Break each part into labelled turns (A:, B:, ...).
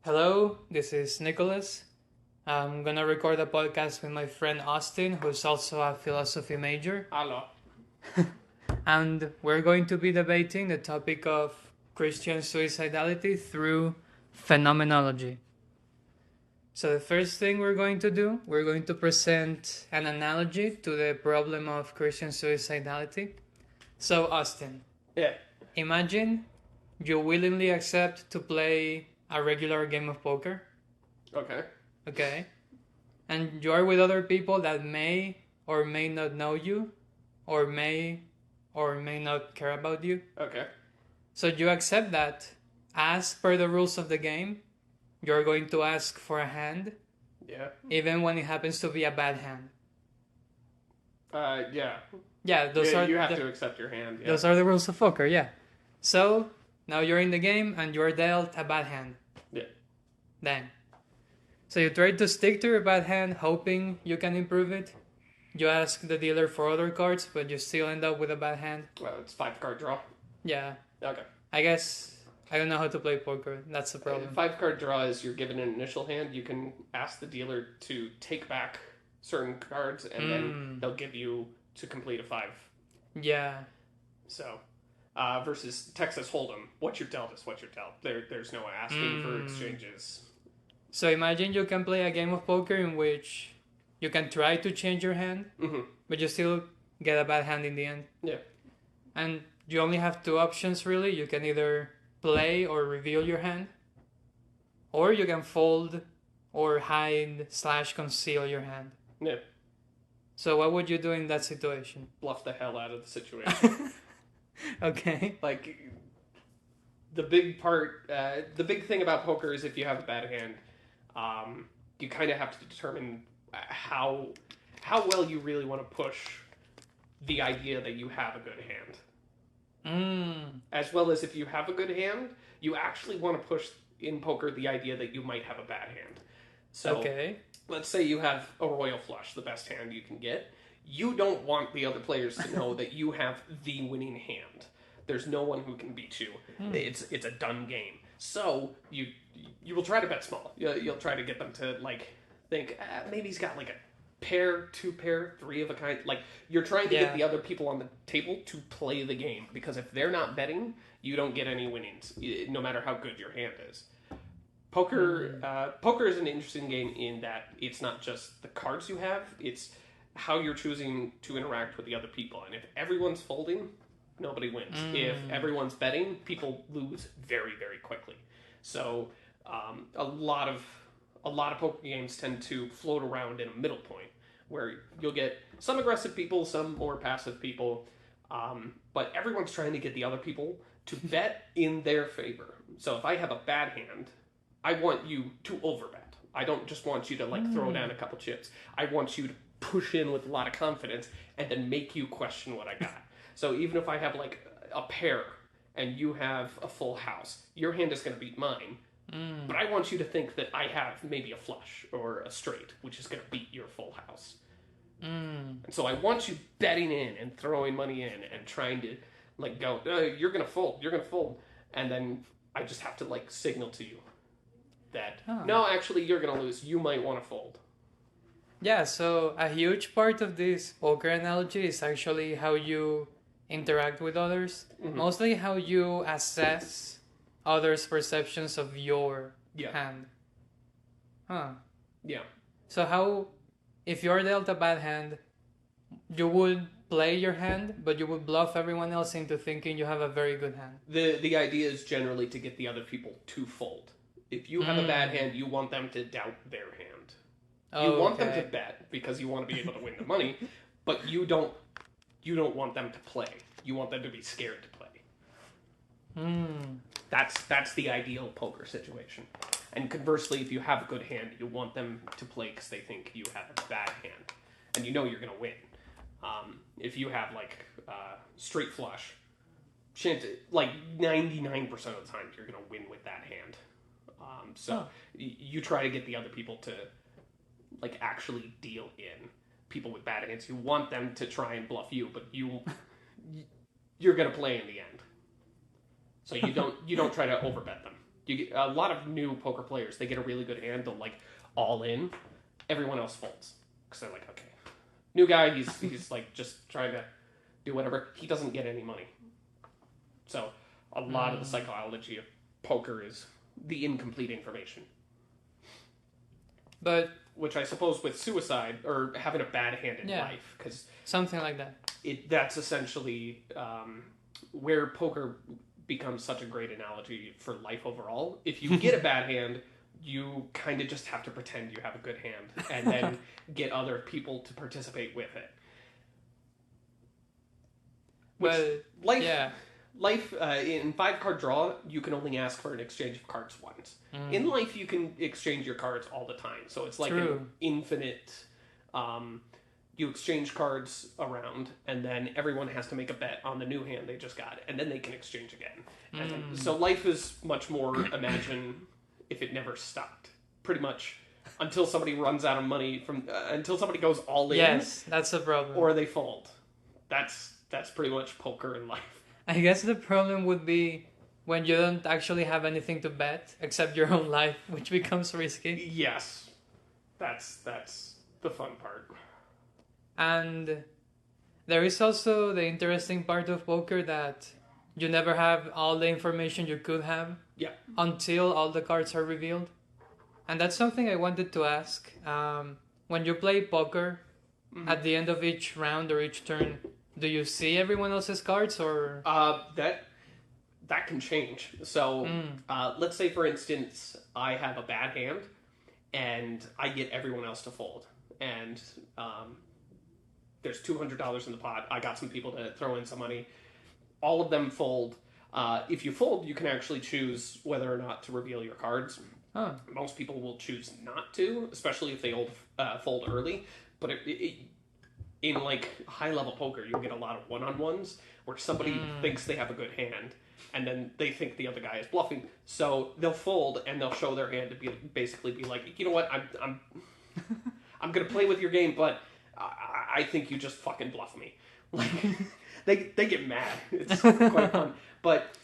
A: Hello, this is Nicholas. I'm gonna record a podcast with my friend Austin, who's also a philosophy major,
B: Hello.
A: and we're going to be debating the topic of Christian suicidality through phenomenology. So, the first thing we're going to do, we're going to present an analogy to the problem of Christian suicidality. So, Austin,
B: Yeah.
A: imagine you willingly accept to play a regular game of poker.
B: Okay.
A: Okay. And you are with other people that may or may not know you, or may not care about you.
B: Okay.
A: So you accept that as per the rules of the game, you're going to ask for a hand,
B: Yeah.
A: even when it happens to be a bad hand.
B: Yeah.
A: Yeah, those
B: Yeah,
A: are
B: you have to accept your hand. Yeah.
A: those are the rules of poker. Yeah. So now you're in the game and you're dealt a bad hand.
B: Yeah.
A: Then, so you try to stick to your bad hand, hoping you can improve it. You ask the dealer for other cards, but you still end up with a bad hand.
B: Well, it's 5-card draw.
A: Yeah,
B: Okay.
A: I guess I don't know how to play poker. That's the problem.
B: 5-card draw is you're given an initial hand. You can ask the dealer to take back certain cards, and then they'll give you to complete a 5.
A: Yeah,
B: So, versus Texas Hold'em, what you're dealt is what you're dealt. There's no asking for exchanges.
A: so imagine you can play a game of poker in which you can try to change your hand,
B: Mm-hmm.
A: but you still get a bad hand in the end.
B: Yeah.
A: And you only have two options really. You can either play or reveal your hand, or you can fold or hide/conceal your hand.
B: Yeah.
A: So what would you do in that situation?
B: Bluff the hell out of the situation.
A: Okay.
B: Like, the big thing about poker is if you have a bad hand, you kind of have to determine how well you really want to push the idea that you have a good hand. As well as if you have a good hand, you actually want to push in poker the idea that you might have a bad hand. So,
A: Okay.
B: let's say you have a royal flush, the best hand you can get. You don't want the other players to know that you have the winning hand. There's no one who can beat you. It's a done game. So you will try to bet small. You'll try to get them to think maybe he's got like a pair, 2 pair, 3 of a kind. Like you're trying to get the other people on the table to play the game, because if they're not betting, you don't get any winnings, no matter how good your hand is. Poker is an interesting game in that it's not just the cards you have; it's how you're choosing to interact with the other people. And if everyone's folding, nobody wins. If everyone's betting, people lose very, very quickly. So a lot of poker games tend to float around in a middle point where you'll get some aggressive people, some more passive people, but everyone's trying to get the other people to bet in their favor. So if I have a bad hand, I want you to overbet. I don't just want you to throw down a couple chips. I want you to push in with a lot of confidence and then make you question what I got. So even if I have a pair and you have a full house, your hand is going to beat mine. But I want you to think that I have maybe a flush or a straight, which is going to beat your full house. And so I want you betting in and throwing money in and trying to go, you're going to fold. And then I just have to signal to you that, no, actually you're going to lose. You might want to fold.
A: Yeah, so a huge part of this poker analogy is actually how you interact with others. Mostly how you assess others' perceptions of your hand. Huh.
B: Yeah.
A: So if you're dealt a bad hand, you would play your hand, but you would bluff everyone else into thinking you have a very good hand.
B: The idea is generally to get the other people to fold. If you have a bad hand, you want them to doubt their hand. You want them to bet because you want to be able to win the money, but you don't want them to play. You want them to be scared to play. That's the ideal poker situation. And conversely, if you have a good hand, you want them to play because they think you have a bad hand, and you know you're going to win. If you have straight flush, chance 99% of the time you're going to win with that hand. You try to get the other people to actually deal in people with bad hands. You want them to try and bluff you, but you're going to play in the end. So you don't try to overbet them. You get a lot of new poker players. They get a really good hand. They'll like all in. Everyone else folds because they're like, okay, new guy. He's like just trying to do whatever. He doesn't get any money. So a lot of the psychology of poker is the incomplete information.
A: But
B: which I suppose with suicide or having a bad hand in life, because
A: something like that.
B: That's essentially where poker becomes such a great analogy for life overall. If you get a bad hand, you kind of just have to pretend you have a good hand and then get other people to participate with it. Which life in 5-card draw, you can only ask for an exchange of cards once. In life, you can exchange your cards all the time. So it's like an infinite. You exchange cards around, and then everyone has to make a bet on the new hand they just got, and then they can exchange again. And then, so life is much more imagine if it never stopped. Pretty much until somebody runs out of money until somebody goes all in.
A: Yes, that's the problem.
B: Or they fold. That's pretty much poker in life.
A: I guess the problem would be when you don't actually have anything to bet except your own life, which becomes risky.
B: Yes. That's the fun part.
A: And there is also the interesting part of poker that you never have all the information you could have until all the cards are revealed. And that's something I wanted to ask. When you play poker, at the end of each round or each turn, do you see everyone else's cards or?
B: That can change. So let's say, for instance, I have a bad hand and I get everyone else to fold. And there's $200 in the pot. I got some people to throw in some money. All of them fold. If you fold, you can actually choose whether or not to reveal your cards.
A: Huh.
B: Most people will choose not to, especially if they fold early. But in like high-level poker, you'll get a lot of one-on-ones where somebody thinks they have a good hand, and then they think the other guy is bluffing. So they'll fold, and they'll show their hand to basically be like, you know what, I'm going to play with your game, but I think you just fucking bluff me. Like, they get mad. It's quite fun. But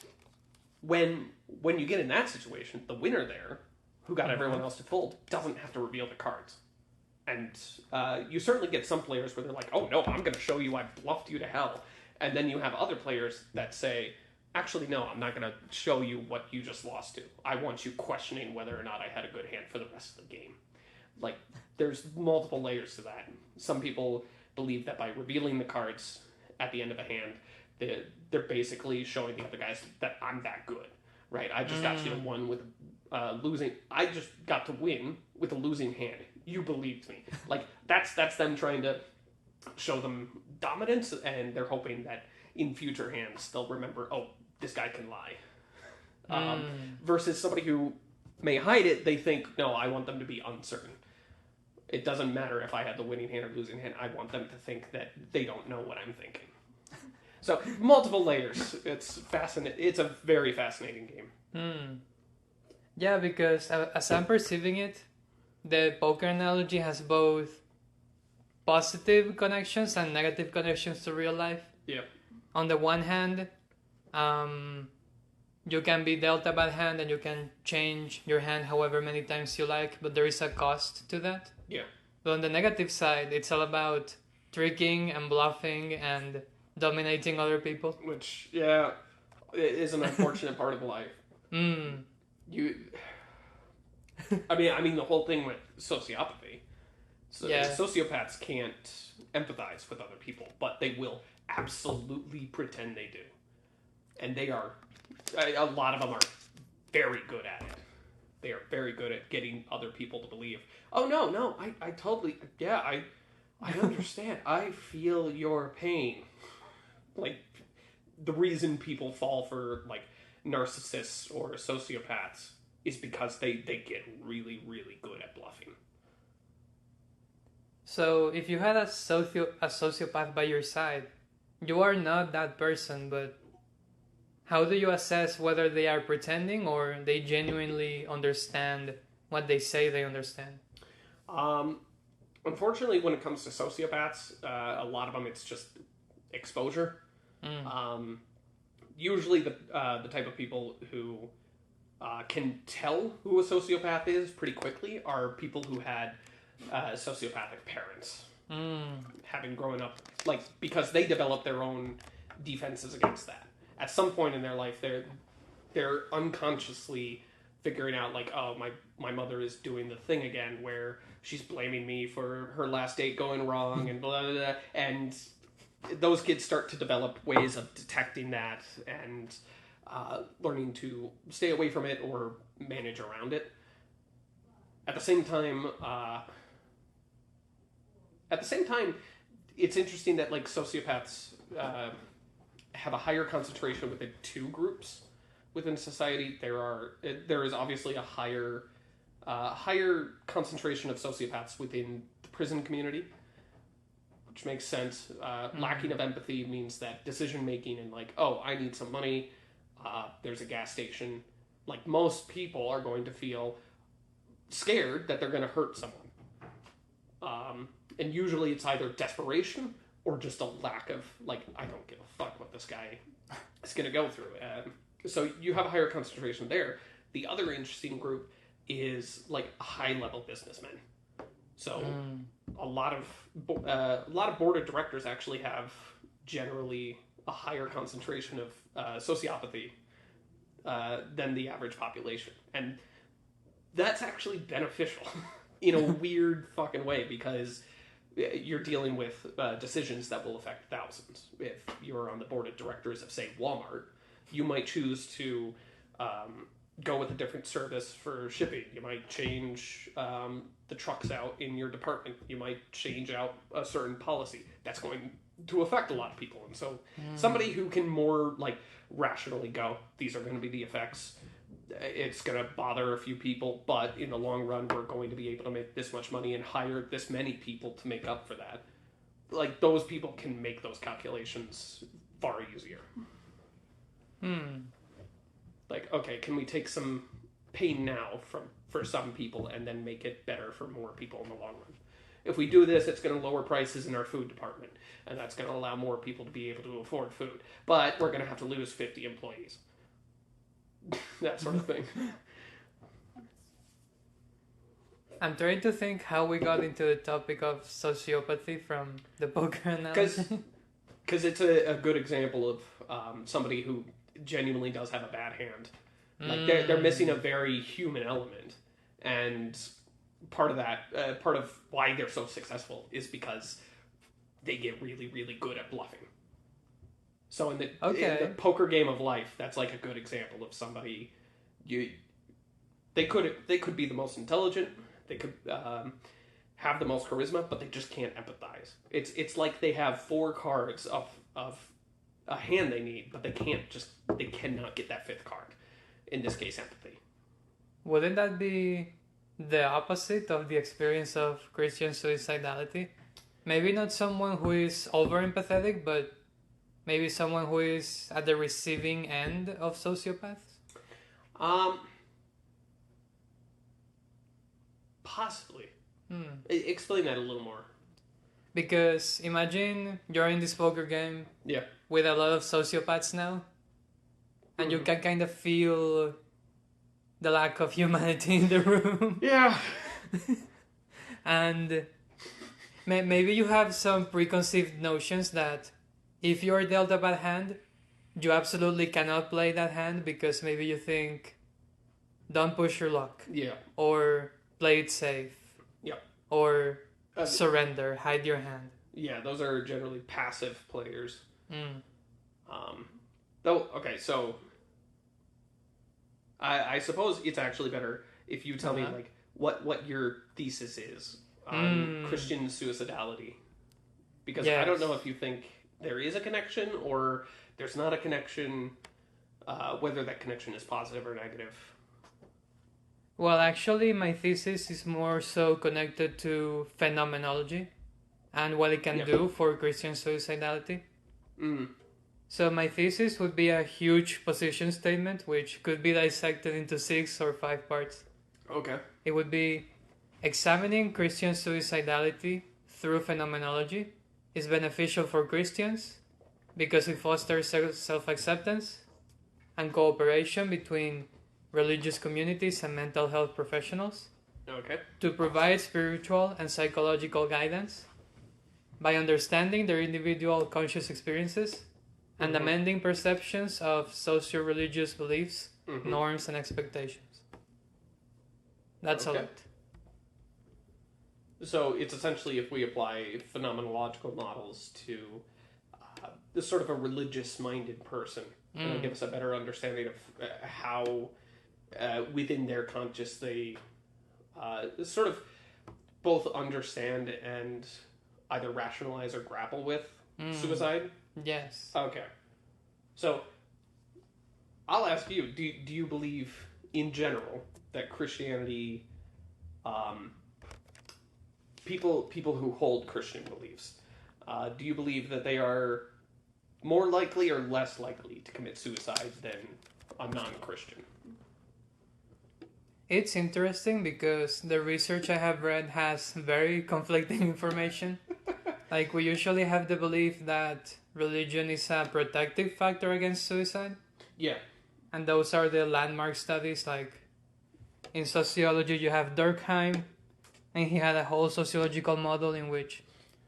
B: when you get in that situation, the winner there, who got everyone else to fold, doesn't have to reveal the cards. And you certainly get some players where they're like, oh no, I'm going to show you I bluffed you to hell. And then you have other players that say, actually no, I'm not going to show you what you just lost to. I want you questioning whether or not I had a good hand for the rest of the game. Like, there's multiple layers to that. Some people believe that by revealing the cards at the end of a hand, they're basically showing the other guys that I'm that good, right? I just got you to one with losing. I just got to win with a losing hand. You believed me. Like, that's them trying to show them dominance, and they're hoping that in future hands they'll remember, oh, this guy can lie. Versus somebody who may hide it, they think, no, I want them to be uncertain. It doesn't matter if I had the winning hand or losing hand. I want them to think that they don't know what I'm thinking. So, multiple layers. It's fascinating. It's a very fascinating game.
A: Yeah, because as I'm perceiving it, the poker analogy has both positive connections and negative connections to real life.
B: Yeah.
A: On the one hand, you can be dealt a bad hand and you can change your hand however many times you like, but there is a cost to that.
B: Yeah.
A: But on the negative side, it's all about tricking and bluffing and dominating other people.
B: Which, yeah, is an unfortunate part of life. I mean, the whole thing with sociopathy. So sociopaths can't empathize with other people, but they will absolutely pretend they do. And they are, a lot of them are very good at it. They are very good at getting other people to believe, oh, no, I totally, I understand. I feel your pain. Like, the reason people fall for, like, narcissists or sociopaths is because they get really, really good at bluffing.
A: So, if you had a sociopath by your side, you are not that person, but how do you assess whether they are pretending or they genuinely understand what they say they understand?
B: Unfortunately, when it comes to sociopaths, a lot of them, it's just exposure. Usually the type of people who can tell who a sociopath is pretty quickly are people who had sociopathic parents, having grown up, like, because they develop their own defenses against that. At some point in their life, they're unconsciously figuring out, like, oh, my mother is doing the thing again where she's blaming me for her last date going wrong and blah, blah, blah. And those kids start to develop ways of detecting that and learning to stay away from it or manage around it. At the same time, it's interesting that, like, sociopaths have a higher concentration within two groups within society. There is obviously a higher concentration of sociopaths within the prison community, which makes sense. Lacking of empathy means that decision making and, like, oh, I need some money. There's a gas station. Like, most people are going to feel scared that they're going to hurt someone. And usually it's either desperation or just a lack of, like, I don't give a fuck what this guy is going to go through. So you have a higher concentration there. The other interesting group is, like, high-level businessmen. So a lot of board of directors actually have generally a higher concentration of sociopathy than the average population. And that's actually beneficial in a weird fucking way, because you're dealing with decisions that will affect thousands. If you're on the board of directors of, say, Walmart, you might choose to go with a different service for shipping. You might change the trucks out in your department. You might change out a certain policy. That's going to affect a lot of people. And so somebody who can more, like, rationally go, these are going to be the effects. It's going to bother a few people, but in the long run, we're going to be able to make this much money and hire this many people to make up for that. Like, those people can make those calculations far easier. Like, okay, can we take some pain now for some people and then make it better for more people in the long run? If we do this, it's going to lower prices in our food department, and that's going to allow more people to be able to afford food. But we're going to have to lose 50 employees. That sort of thing.
A: I'm trying to think how we got into the topic of sociopathy from the poker analogy.
B: Because it's a good example of somebody who genuinely does have a bad hand. Like, they're missing a very human element, and part of why they're so successful is because they get really, really good at bluffing. So in the poker game of life, that's like a good example of somebody. They could be the most intelligent. They could have the most charisma, but they just can't empathize. It's like they have 4 cards of a hand they need, but they cannot get that 5th card. In this case, empathy.
A: Wouldn't that be the opposite of the experience of Christian suicidality? Maybe not someone who is over empathetic, but maybe someone who is at the receiving end of sociopaths?
B: Possibly. Explain that a little more.
A: Because imagine you're in this poker game with a lot of sociopaths now, and you can kind of feel the lack of humanity in the room.
B: Yeah.
A: And maybe you have some preconceived notions that if you're dealt a bad hand, you absolutely cannot play that hand, because maybe you think, don't push your luck.
B: Yeah.
A: Or play it safe.
B: Yeah.
A: Or surrender, hide your hand.
B: Yeah, those are generally passive players. Though, okay, so I suppose it's actually better if you tell me, like, what your thesis is on Christian suicidality. Because I don't know if you think there is a connection or there's not a connection, whether that connection is positive or negative.
A: Well, actually, my thesis is more so connected to phenomenology and what it can do for Christian suicidality. So my thesis would be a huge position statement, which could be dissected into 6 or 5 parts. Okay. It would be examining Christian suicidality through phenomenology is beneficial for Christians because it fosters self-acceptance and cooperation between religious communities, and mental health professionals
B: Okay.
A: to provide spiritual and psychological guidance by understanding their individual conscious experiences and
B: Mhm.
A: amending perceptions of socioreligious beliefs,
B: Mhm.
A: norms, and expectations. That's a
B: Okay.
A: lot.
B: So it's essentially if we apply phenomenological models to this sort of a religious-minded person, it'll give us a better understanding of how within their conscious they sort of both understand and either rationalize or grapple with suicide.
A: Yes.
B: Okay. So I'll ask you, do you believe in general that Christianity, people who hold Christian beliefs, do you believe that they are more likely or less likely to commit suicide than a non-Christian?
A: It's interesting because the research I have read has very conflicting information. Like, we usually have the belief that religion is a protective factor against suicide.
B: Yeah.
A: And those are the landmark studies. Like, in sociology, you have Durkheim, and he had a whole sociological model in which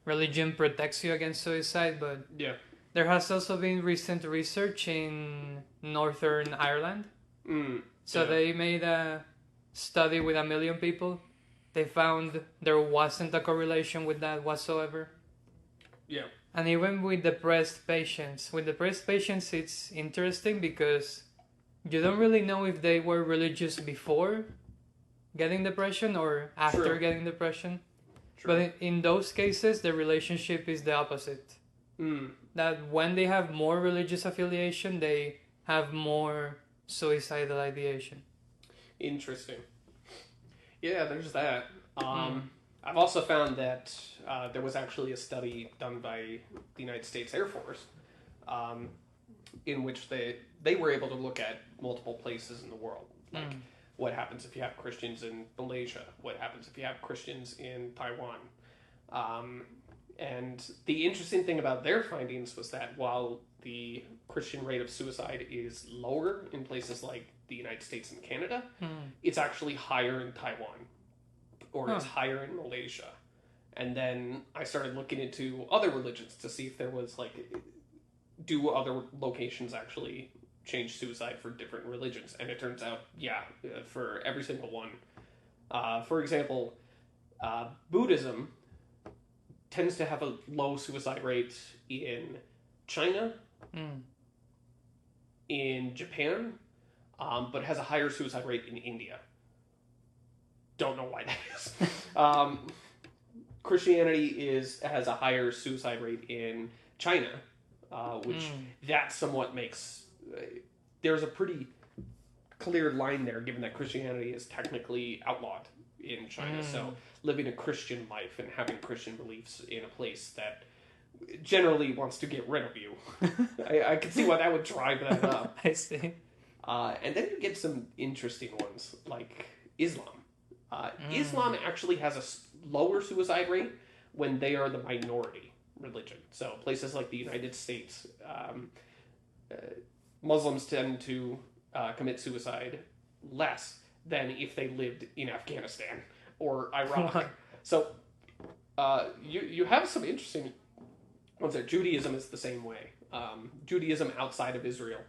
A: religion protects you against suicide. But
B: Yeah.
A: there has also been recent research in Northern Ireland. So they made a study with 1 million people. They found there wasn't a correlation with that whatsoever.
B: Yeah.
A: And even with depressed patients, it's interesting because you don't really know if they were religious before getting depression or after
B: True.
A: getting depression.
B: True.
A: But in those cases, the relationship is the opposite. That when they have more religious affiliation, they have more suicidal ideation.
B: Interesting. Yeah, there's that. I've also found that there was actually a study done by the United States Air Force in which they were able to look at multiple places in the world. Like, what happens if you have Christians in Malaysia? What happens if you have Christians in Taiwan? And the interesting thing about their findings was that while the Christian rate of suicide is lower in places like the United States and Canada, it's actually higher in Taiwan, or it's higher in Malaysia. And then I started looking into other religions to see if there was like, do other locations actually change suicide for different religions? And it turns out, yeah, for every single one. For example, Buddhism tends to have a low suicide rate in China, in Japan, but has a higher suicide rate in India. Don't know why that is. Christianity has a higher suicide rate in China, which that somewhat makes... there's a pretty clear line there, given that Christianity is technically outlawed in China. So living a Christian life and having Christian beliefs in a place that generally wants to get rid of you, I can see why that would drive that up.
A: I see.
B: And then you get some interesting ones, like Islam. Islam actually has a lower suicide rate when they are the minority religion. So places like the United States, Muslims tend to commit suicide less than if they lived in Afghanistan or Iraq. So you have some interesting ones there. Judaism is the same way. Judaism outside of Israel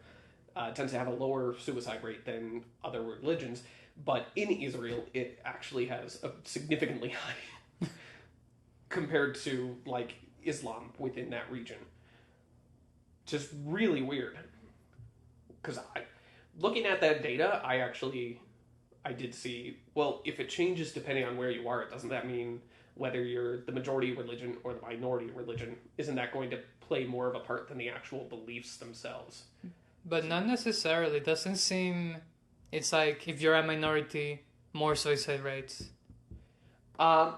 B: tends to have a lower suicide rate than other religions, but in Israel it actually has a significantly high compared to like Islam within that region. Just really weird. Because looking at that data, I did see, well, if it changes depending on where you are, doesn't that mean whether you're the majority religion or the minority religion, isn't that going to play more of a part than the actual beliefs themselves?
A: But not necessarily. It doesn't seem... It's like if you're a minority, more suicide rates.
B: I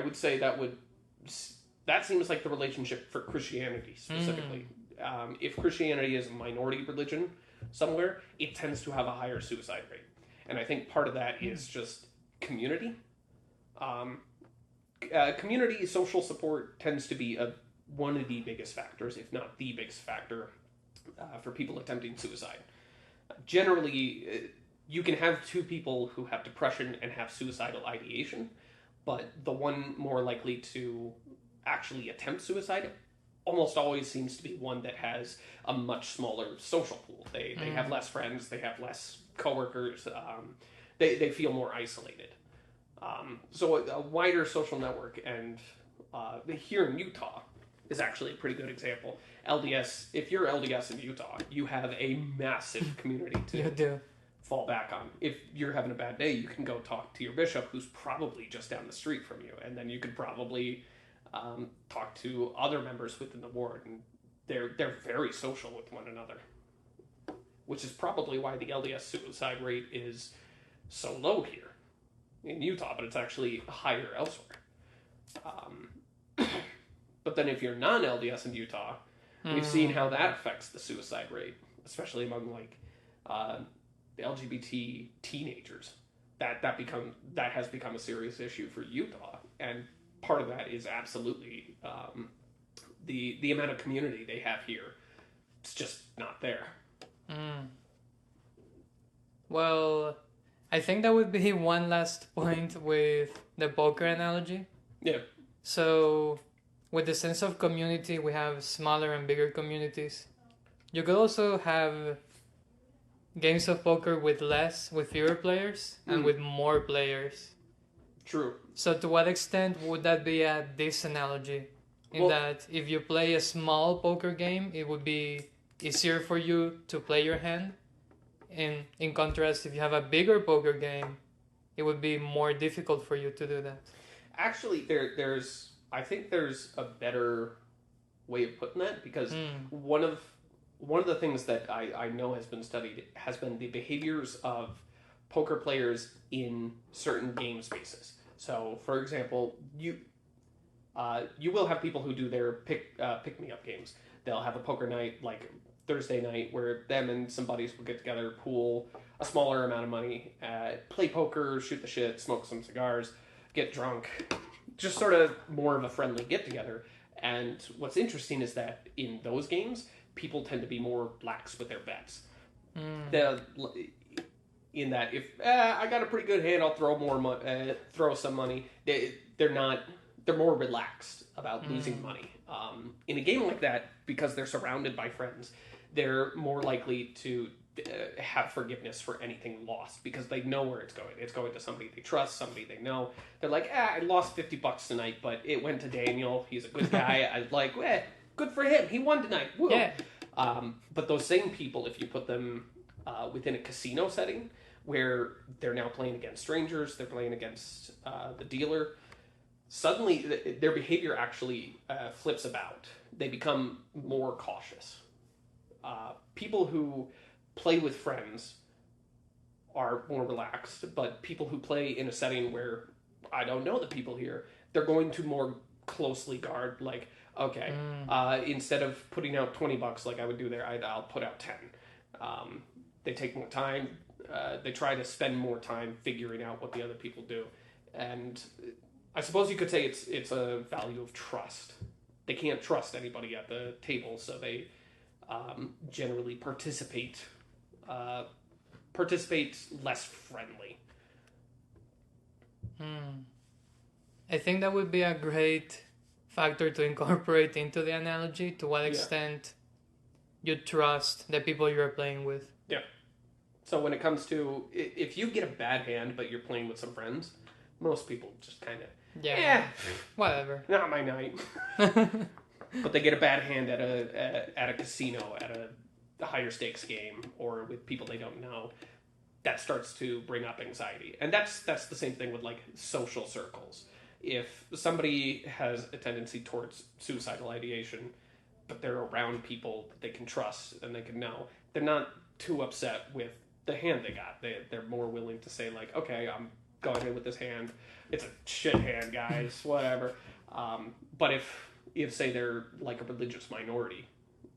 B: would say that seems like the relationship for Christianity specifically. If Christianity is a minority religion somewhere, it tends to have a higher suicide rate. And I think part of that is just community. Community social support tends to be one of the biggest factors, if not the biggest factor, for people attempting suicide. Generally, you can have two people who have depression and have suicidal ideation, but the one more likely to actually attempt suicide almost always seems to be one that has a much smaller social pool. They have less friends, they have less coworkers, they feel more isolated. So a wider social network, and here in Utah is actually a pretty good example. LDS, if you're LDS in Utah, you have a massive community to
A: You do.
B: fall back on. If you're having a bad day, you can go talk to your bishop, who's probably just down the street from you, and then you could probably talk to other members within the ward, and they're very social with one another, which is probably why the LDS suicide rate is so low here in Utah, but it's actually higher elsewhere. But then if you're non-LDS in Utah, we've seen how that affects the suicide rate, especially among like the LGBT teenagers. That has become a serious issue for Utah, and part of that is absolutely the amount of community they have here. It's just not there.
A: Well, I think that would be one last point with the poker analogy.
B: Yeah.
A: So, with the sense of community, we have smaller and bigger communities. You could also have games of poker with fewer players and with more players.
B: True.
A: So to what extent would that be a disanalogy? That if you play a small poker game, it would be easier for you to play your hand. In contrast, if you have a bigger poker game, it would be more difficult for you to do that.
B: Actually, I think there's a better way of putting that, because one of the things that I know has been studied has been the behaviors of poker players in certain game spaces. So, for example, you will have people who do their pick me up games. They'll have a poker night like Thursday night where them and some buddies will get together, pool a smaller amount of money, play poker, shoot the shit, smoke some cigars, get drunk, just sort of more of a friendly get together. And what's interesting is that in those games, people tend to be more lax with their bets. In that, if I got a pretty good hand, I'll throw some money. They're more relaxed about losing money. In a game like that, because they're surrounded by friends, they're more likely to have forgiveness for anything lost, because they know where it's going. It's going to somebody they trust, somebody they know. They're like, I lost $50 tonight, but it went to Daniel. He's a good guy. I like, good for him. He won tonight. Woo. Yeah. But those same people, if you put them within a casino setting where they're now playing against strangers, they're playing against the dealer, suddenly their behavior actually flips about. They become more cautious. People who play with friends are more relaxed, but people who play in a setting where I don't know the people here, they're going to more closely guard, like, okay, instead of putting out $20 like I would do there, I'll put out 10. They take more time. They try to spend more time figuring out what the other people do. And I suppose you could say it's a value of trust. They can't trust anybody at the table, so they generally participate less friendly.
A: I think that would be a great factor to incorporate into the analogy, to what extent you trust the people you're playing with.
B: Yeah. So when it comes to, if you get a bad hand but you're playing with some friends, most people just kind of,
A: whatever,
B: not my night. But they get a bad hand at a casino, at a higher stakes game, or with people they don't know. That starts to bring up anxiety. And that's the same thing with like social circles. If somebody has a tendency towards suicidal ideation, but they're around people that they can trust and they can know, they're not too upset with the hand they got. They're more willing to say like, okay, I'm going in with this hand. It's a shit hand, guys, whatever. But if say they're like a religious minority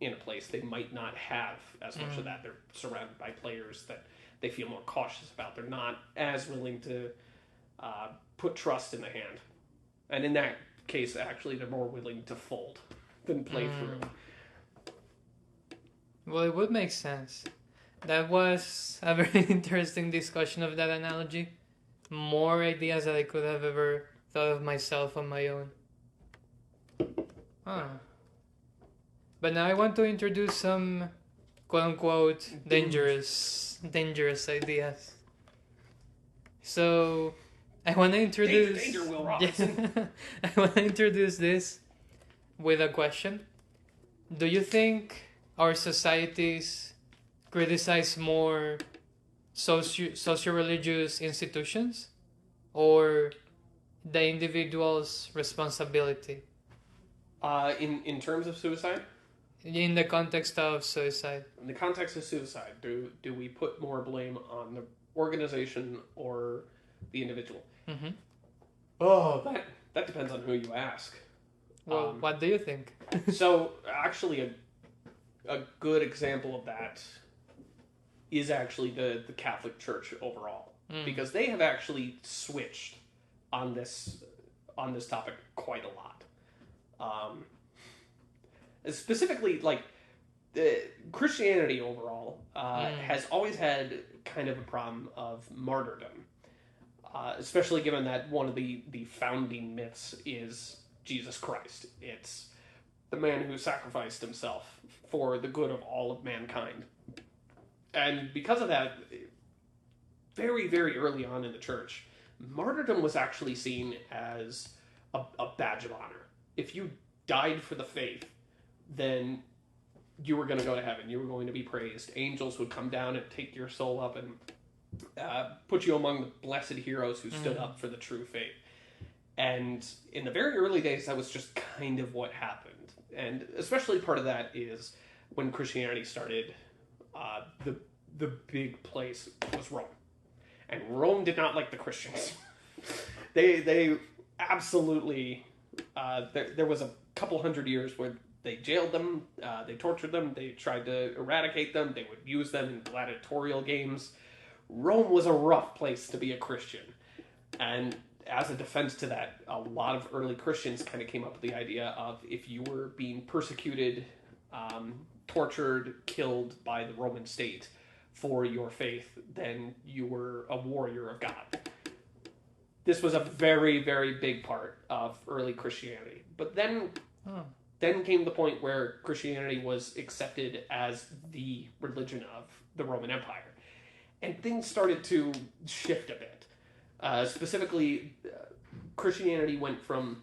B: in a place, they might not have as much of that. They're surrounded by players that they feel more cautious about. They're not as willing to put trust in the hand. And in that case, actually, they're more willing to fold than play through.
A: Well, it would make sense. That was a very interesting discussion of that analogy. More ideas that I could have ever thought of myself on my own. Huh. But now I want to introduce some quote unquote dangerous ideas. So I want to introduce
B: Danger, Will Robinson.
A: I want to introduce this with a question. Do you think our societies criticize more socioreligious institutions or the individual's responsibility
B: In terms of suicide,
A: in the context of suicide?
B: in the context of suicide, do we put more blame on the organization or the individual?
A: Mm-hmm.
B: Oh, that depends on who you ask.
A: Well, what do you think?
B: So, actually, a good example of that is actually the Catholic Church overall, because they have actually switched on this topic quite a lot. Specifically, like Christianity overall has always had kind of a problem of martyrdom, especially given that one of the founding myths is Jesus Christ. It's the man who sacrificed himself for the good of all of mankind. And because of that, very, very early on in the church, martyrdom was actually seen as a badge of honor. If you died for the faith, then you were going to go to heaven. You were going to be praised. Angels would come down and take your soul up and put you among the blessed heroes who stood up for the true faith. And in the very early days, that was just kind of what happened. And especially part of that is when Christianity started, the big place was Rome. And Rome did not like the Christians. They absolutely... there was a couple hundred years where they jailed them, they tortured them, they tried to eradicate them, they would use them in gladiatorial games. Rome was a rough place to be a Christian. And as a defense to that, a lot of early Christians kind of came up with the idea of if you were being persecuted, tortured, killed by the Roman state for your faith, then you were a warrior of God. This was a very, very big part of early Christianity. But then came the point where Christianity was accepted as the religion of the Roman Empire. And things started to shift a bit. Specifically, Christianity went from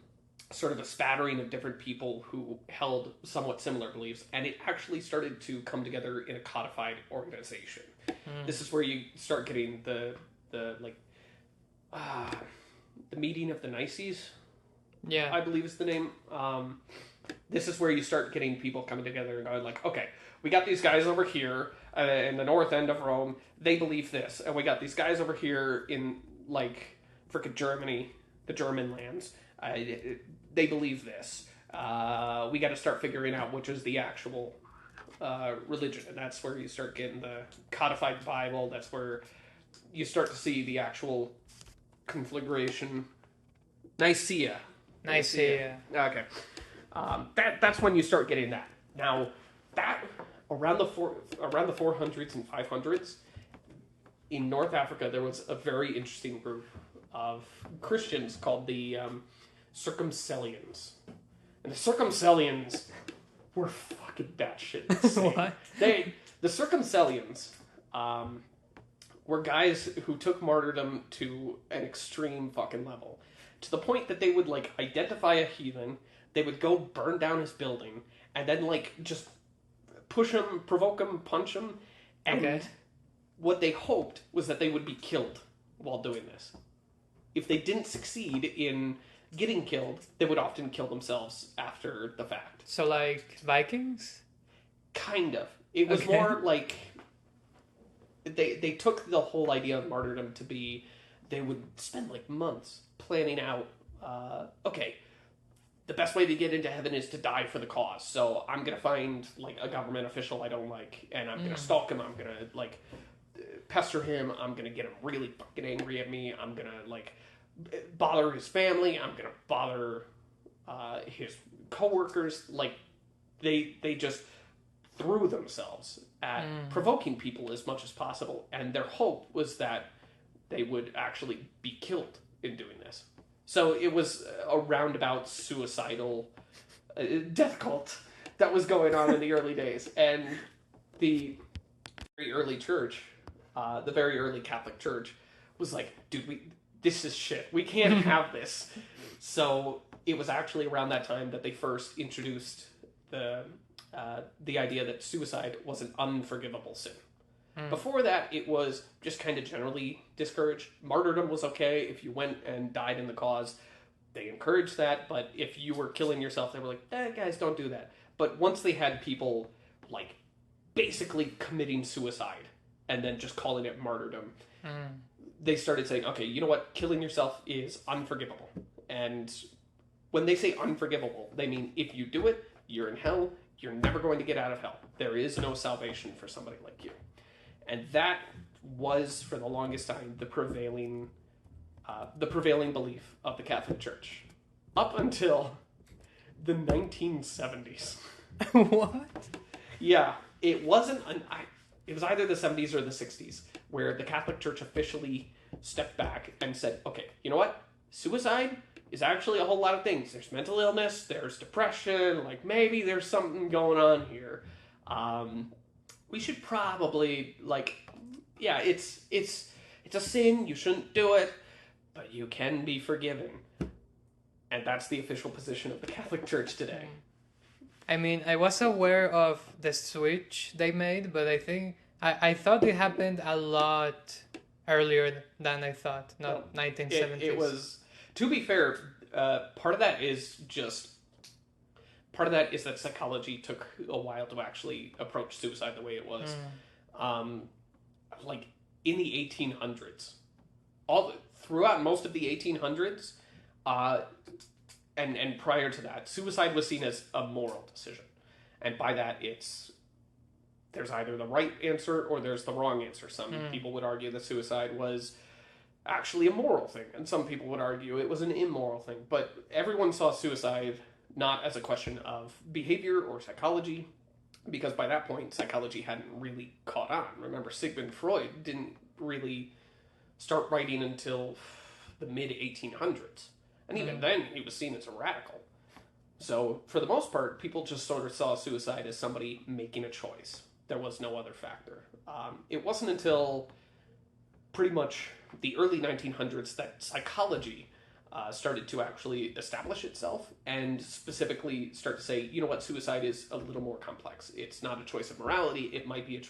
B: sort of a spattering of different people who held somewhat similar beliefs, and it actually started to come together in a codified organization. This is where you start getting the meeting of the Nices, I believe is the name. This is where you start getting people coming together and going like, okay, we got these guys over here in the north end of Rome, they believe this, and we got these guys over here in like frickin' Germany, the German lands, they believe this. We got to start figuring out which is the actual religion, and that's where you start getting the codified Bible. That's where you start to see the actual conflagration. Nicaea. Okay. That's when you start getting that. Now, that around the 400s and 500s in North Africa, there was a very interesting group of Christians called the Circumcellions, and the Circumcellions were fucking batshit insane.
A: What?
B: The Circumcellions were guys who took martyrdom to an extreme fucking level, to the point that they would like identify a heathen, they would go burn down his building, and then like just push him, provoke him, punch him, and what they hoped was that they would be killed while doing this. If they didn't succeed in getting killed, they would often kill themselves after the fact.
A: So like Vikings?
B: Kind of. It was more like they took the whole idea of martyrdom to be they would spend like months planning out, the best way to get into heaven is to die for the cause. So I'm going to find like a government official I don't like, and I'm going to stalk him. I'm going to like pester him. I'm going to get him really fucking angry at me. I'm going to like bother his family. I'm going to bother his coworkers. Like they just threw themselves at provoking people as much as possible, and their hope was that they would actually be killed in doing this. So it was a roundabout suicidal death cult that was going on in the early days. And the very early church, the very early Catholic Church, was like, dude, this is shit. We can't have this. So it was actually around that time that they first introduced the idea that suicide was an unforgivable sin. Before that, it was just kind of generally discouraged. Martyrdom was okay if you went and died in the cause. They encouraged that, but if you were killing yourself, they were like, guys, don't do that. But once they had people, like, basically committing suicide and then just calling it martyrdom, they started saying, okay, you know what? Killing yourself is unforgivable. And when they say unforgivable, they mean if you do it, you're in hell. You're never going to get out of hell. There is no salvation for somebody like you. And that was, for the longest time, the prevailing belief of the Catholic Church. Up until the 1970s.
A: What?
B: Yeah, it wasn't... it was either the 70s or the 60s, where the Catholic Church officially stepped back and said, okay, you know what? Suicide is actually a whole lot of things. There's mental illness, there's depression, like maybe there's something going on here. We should probably, like, yeah, it's a sin, you shouldn't do it, but you can be forgiven. And that's the official position of the Catholic Church today.
A: I mean, I was aware of the switch they made, but I think I thought it happened a lot earlier than I thought, not 1970s.
B: It was, to be fair, part of that is that psychology took a while to actually approach suicide the way it was. Like in the 1800s, throughout most of the 1800s, and prior to that, suicide was seen as a moral decision, and by that there's either the right answer or there's the wrong answer. Some people would argue that suicide was actually a moral thing, and some people would argue it was an immoral thing. But everyone saw suicide not as a question of behavior or psychology, because by that point, psychology hadn't really caught on. Remember, Sigmund Freud didn't really start writing until the mid-1800s. And even then, he was seen as a radical. So, for the most part, people just sort of saw suicide as somebody making a choice. There was no other factor. It wasn't until pretty much the early 1900s that psychology started to actually establish itself and specifically start to say, you know what, suicide is a little more complex. It's not a choice of morality. It might be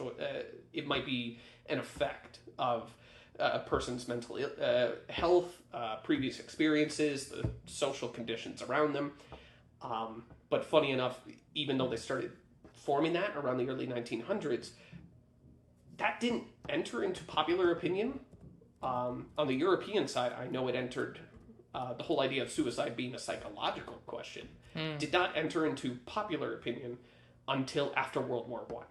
B: it might be an effect of a person's mental health, previous experiences, the social conditions around them. But funny enough, even though they started forming that around the early 1900s, that didn't enter into popular opinion. On the European side, I know it entered the whole idea of suicide being a psychological question. Did not enter into popular opinion until after World War I.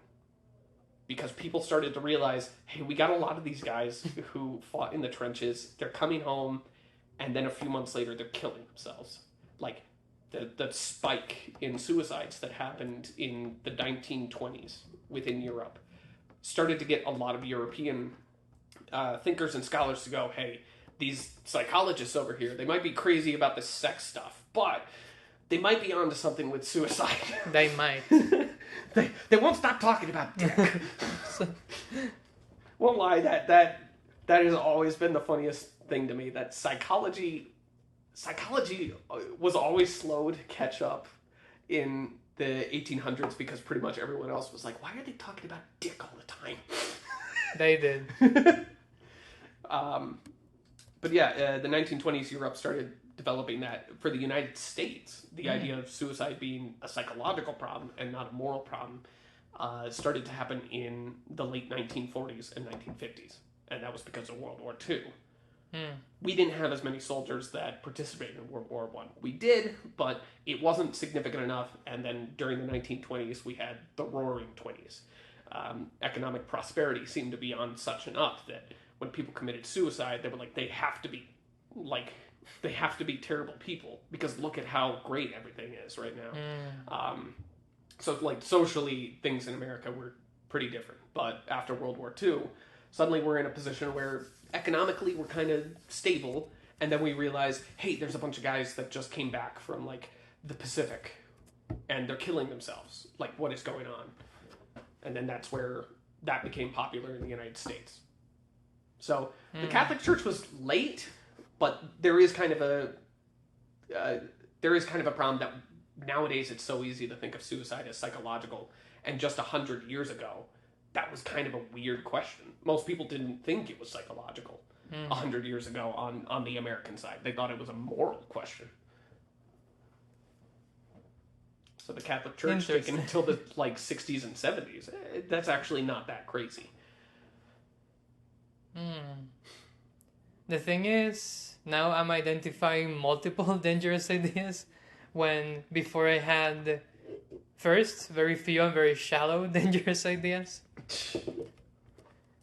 B: Because people started to realize, hey, we got a lot of these guys who fought in the trenches, they're coming home, and then a few months later, they're killing themselves. Like, the spike in suicides that happened in the 1920s within Europe started to get a lot of European thinkers and scholars to go, hey, these psychologists over here, they might be crazy about this sex stuff, but they might be onto something with suicide.
A: They might.
B: They won't stop talking about dick. Won't lie, that has always been the funniest thing to me, that psychology was always slow to catch up in the 1800s because pretty much everyone else was like, why are they talking about dick all the time?
A: They did.
B: But yeah, the 1920s Europe started developing that for the United States. The idea of suicide being a psychological problem and not a moral problem started to happen in the late 1940s and 1950s. And that was because of World War II. We didn't have as many soldiers that participated in World War I. We did, but it wasn't significant enough. And then during the 1920s, we had the Roaring '20s. Economic prosperity seemed to be on such and up that when people committed suicide, they were like, they have to be terrible people because look at how great everything is right now. So, like, socially, things in America were pretty different. But after World War II, suddenly we're in a position where economically we're kind of stable. And then we realize, hey, there's a bunch of guys that just came back from, like, the Pacific. And they're killing themselves. Like, what is going on? And then that's where that became popular in the United States. So, the Catholic Church was late, but there is kind of a problem that nowadays it's so easy to think of suicide as psychological, and just 100 years ago that was kind of a weird question. Most people didn't think it was psychological 100 years ago on the American side. They thought it was a moral question. So the Catholic Church taken until the 60s and 70s, that's actually not that crazy.
A: The thing is, now I'm identifying multiple dangerous ideas when before I had first very few and very shallow dangerous ideas.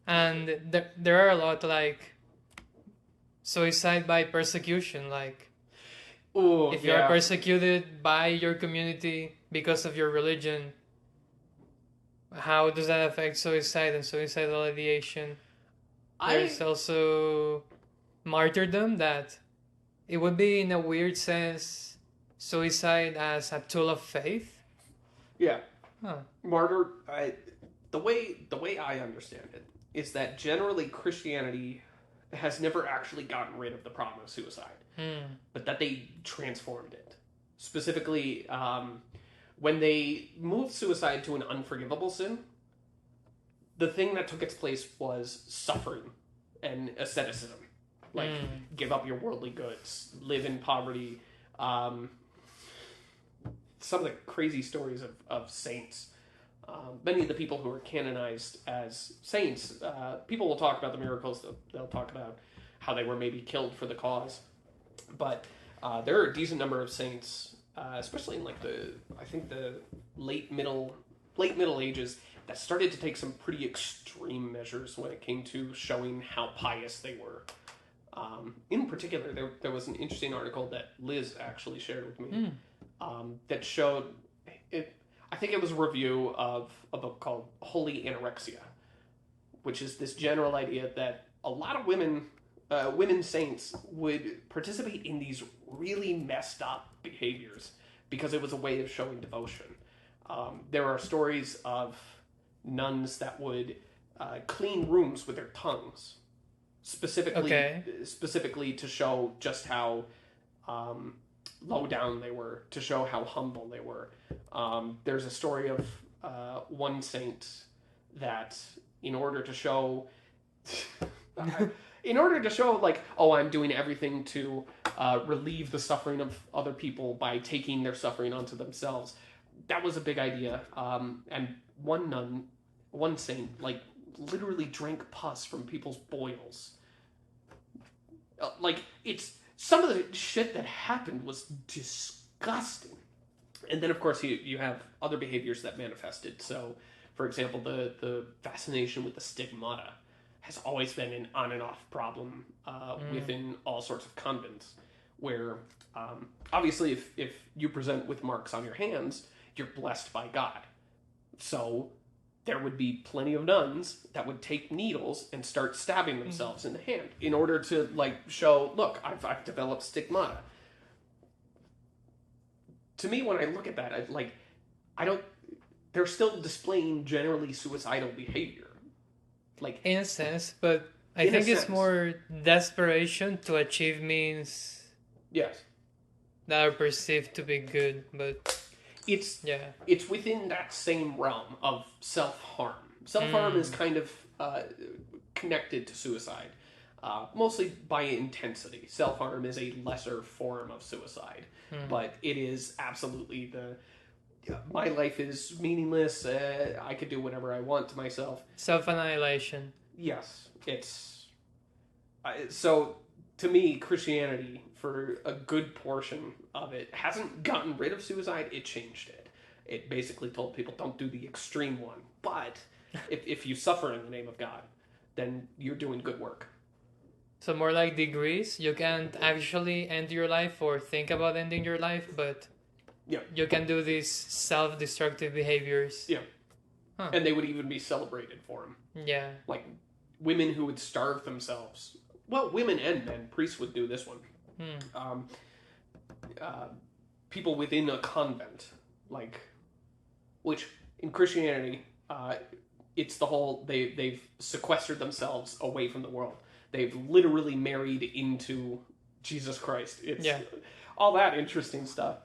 A: And there are a lot, like suicide by persecution, like
B: Ooh,
A: if you're persecuted by your community because of your religion, how does that affect suicide and suicidal ideation? There's also martyrdom, that it would be in a weird sense suicide as a tool of faith.
B: Yeah. Martyr, the way I understand it is that generally Christianity has never actually gotten rid of the problem of suicide, but that they transformed it. Specifically, when they moved suicide to an unforgivable sin, the thing that took its place was suffering and asceticism. Like, give up your worldly goods, live in poverty. Some of the crazy stories of saints. Many of the people who are canonized as saints, people will talk about the miracles. They'll talk about how they were maybe killed for the cause. But there are a decent number of saints, especially in the late Middle Ages, that started to take some pretty extreme measures when it came to showing how pious they were. In particular, there was an interesting article that Liz actually shared with me that showed it. I think it was a review of a book called Holy Anorexia, which is this general idea that a lot of women saints would participate in these really messed up behaviors because it was a way of showing devotion. There are stories of nuns that would clean rooms with their tongues, specifically to show just how low down they were, to show how humble they were. There's a story of one saint that, in order to show like, oh, I'm doing everything to relieve the suffering of other people by taking their suffering onto themselves. That was a big idea. And one saint, like, literally drank pus from people's boils. It's some of the shit that happened was disgusting. And then, of course, you have other behaviors that manifested. So, for example, the fascination with the stigmata has always been an on and off problem within all sorts of convents, where obviously if you present with marks on your hands, you're blessed by God. So there would be plenty of nuns that would take needles and start stabbing themselves in the hand in order to, like, show, look, I've developed stigmata. To me, when I look at that, they're still displaying generally suicidal behavior. Like,
A: in a sense, but I think it's more desperation to achieve means.
B: Yes.
A: That are perceived to be good, but
B: it's within that same realm of self-harm. Self-harm is kind of connected to suicide, mostly by intensity. Self-harm is a lesser form of suicide, but it is absolutely my life is meaningless. I could do whatever I want to myself.
A: Self-annihilation.
B: Yes, it's so. To me, Christianity, for a good portion of it, hasn't gotten rid of suicide. It changed it. It basically told people, don't do the extreme one. But if you suffer in the name of God, then you're doing good work.
A: So more like degrees. You can't actually end your life or think about ending your life, but
B: Yeah.
A: you can do these self-destructive behaviors.
B: Yeah.
A: Huh.
B: And they would even be celebrated for them.
A: Yeah.
B: Like women who would starve themselves. Well, women and men. Priests would do this one. People within a convent, like, which in Christianity, it's the whole they've sequestered themselves away from the world. They've literally married into Jesus Christ. It's all that interesting stuff.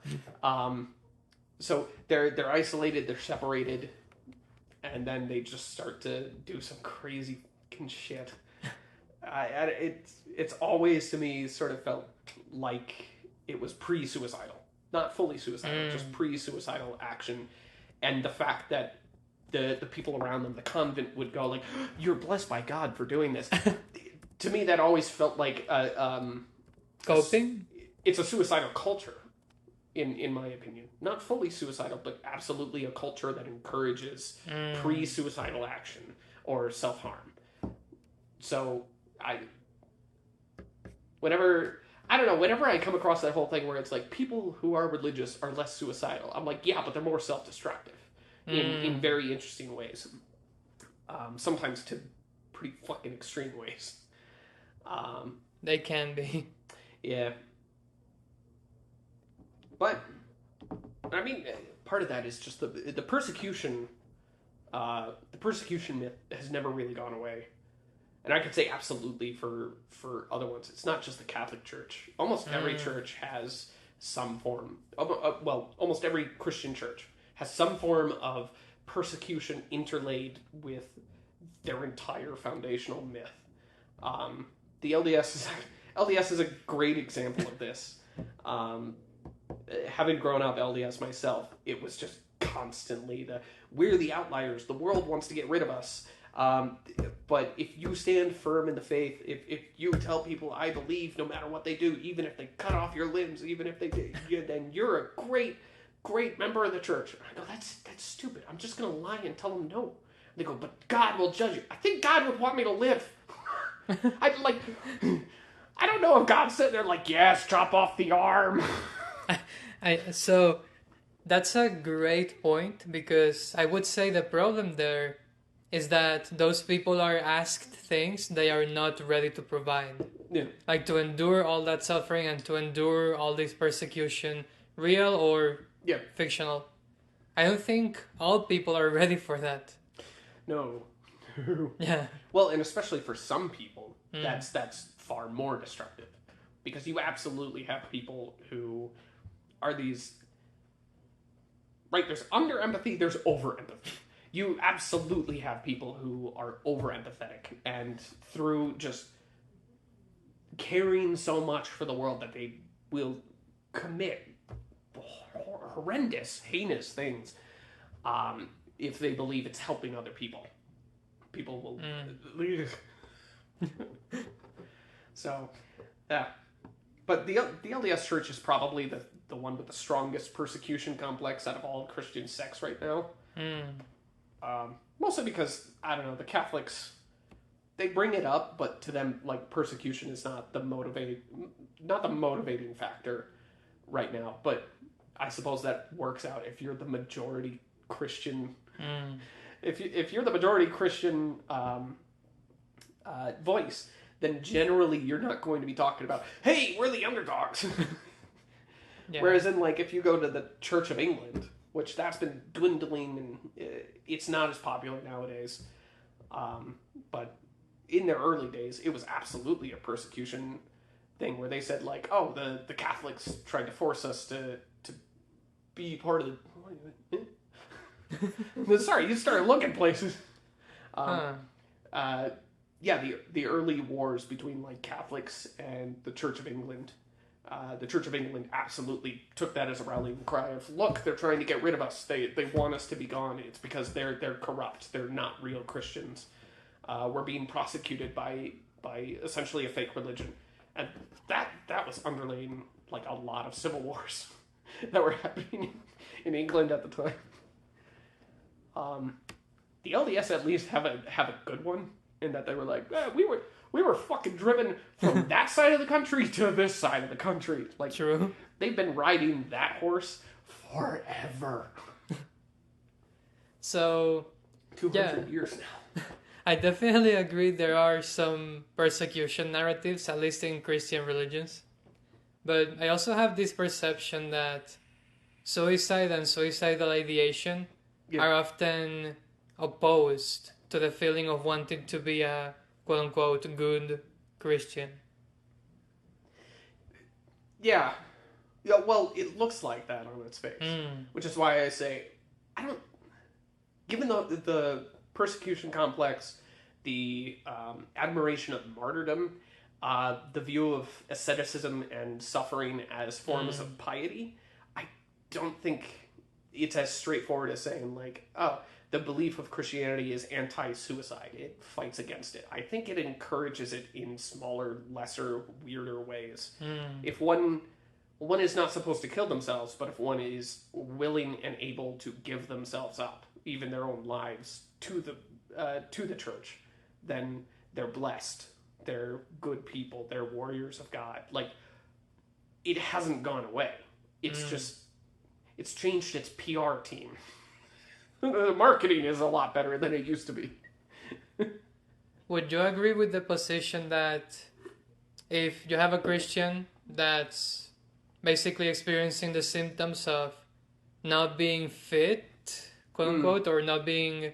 B: So they're isolated, they're separated, and then they just start to do some crazy fucking shit. It's always to me sort of felt like it was pre-suicidal, not fully suicidal, just pre-suicidal action, and the fact that the people around them, the convent, would go like, "You're blessed by God for doing this." To me, that always felt like
A: coping.
B: It's a suicidal culture, in my opinion. Not fully suicidal, but absolutely a culture that encourages pre-suicidal action or self-harm. So whenever I come across that whole thing where it's like people who are religious are less suicidal, I'm like, yeah, but they're more self-destructive in very interesting ways. Sometimes to pretty fucking extreme ways.
A: They can be.
B: Yeah. But, I mean, part of that is just the persecution. The persecution myth has never really gone away. And I could say absolutely for other ones. It's not just the Catholic Church. Almost every church has some form. Well, almost every Christian church has some form of persecution interlaid with their entire foundational myth. The LDS is a great example of this. Having grown up LDS myself, it was just constantly we're the outliers. The world wants to get rid of us. But if you stand firm in the faith, if you tell people I believe no matter what they do, even if they cut off your limbs, even if they do, then you're a great member of the church. I go, that's stupid. I'm just going to lie and tell them no. They go, but God will judge you. I think God would want me to live. I don't know if God's sitting there like, yes, chop off the arm.
A: So that's a great point, because I would say the problem there is that those people are asked things they are not ready to provide.
B: Yeah.
A: Like to endure all that suffering and to endure all this persecution, real or fictional. I don't think all people are ready for that.
B: No.
A: Yeah.
B: Well, and especially for some people, that's far more destructive. Because you absolutely have people who are these... Right, there's under-empathy, there's over-empathy. You absolutely have people who are over-empathetic, and through just caring so much for the world that they will commit horrendous, heinous things if they believe it's helping other people. People will... So, yeah. But the LDS Church is probably the one with the strongest persecution complex out of all Christian sects right now. Mostly because, I don't know, the Catholics, they bring it up, but to them, like, persecution is not the motivating factor right now. But I suppose that works out if you're the majority Christian. If you're the majority Christian voice, then generally you're not going to be talking about, hey, we're the underdogs. Yeah. Whereas in, like, if you go to the Church of England, which that's been dwindling and it's not as popular nowadays, but in their early days, it was absolutely a persecution thing where they said, like, oh, the Catholics tried to force us to be part of the... Sorry, you started looking places. Yeah, the early wars between, like, Catholics and the Church of England. The Church of England absolutely took that as a rallying cry of, look, they're trying to get rid of us. They want us to be gone. It's because they're corrupt. They're not real Christians. We're being prosecuted by essentially a fake religion. And that was underlaying, like, a lot of civil wars that were happening in England at the time. The LDS at least have a good one in that they were like, we were fucking driven from that side of the country to this side of the country. Like,
A: true.
B: They've been riding that horse forever.
A: So
B: 200 years now.
A: I definitely agree there are some persecution narratives, at least in Christian religions. But I also have this perception that suicide and suicidal ideation are often opposed to the feeling of wanting to be a quote unquote good Christian.
B: Yeah. Well, it looks like that on its face. Which is why I say, I don't. Given the persecution complex, the admiration of martyrdom, the view of asceticism and suffering as forms of piety, I don't think it's as straightforward as saying, like, oh, the belief of Christianity is anti-suicide. It fights against it. I think it encourages it in smaller, lesser, weirder ways. If one is not supposed to kill themselves, but if one is willing and able to give themselves up, even their own lives, to the church, then they're blessed. They're good people. They're warriors of God. Like, it hasn't gone away. It's just, it's changed its PR team. The marketing is a lot better than it used to be.
A: Would you agree with the position that if you have a Christian that's basically experiencing the symptoms of not being fit, quote unquote, or not being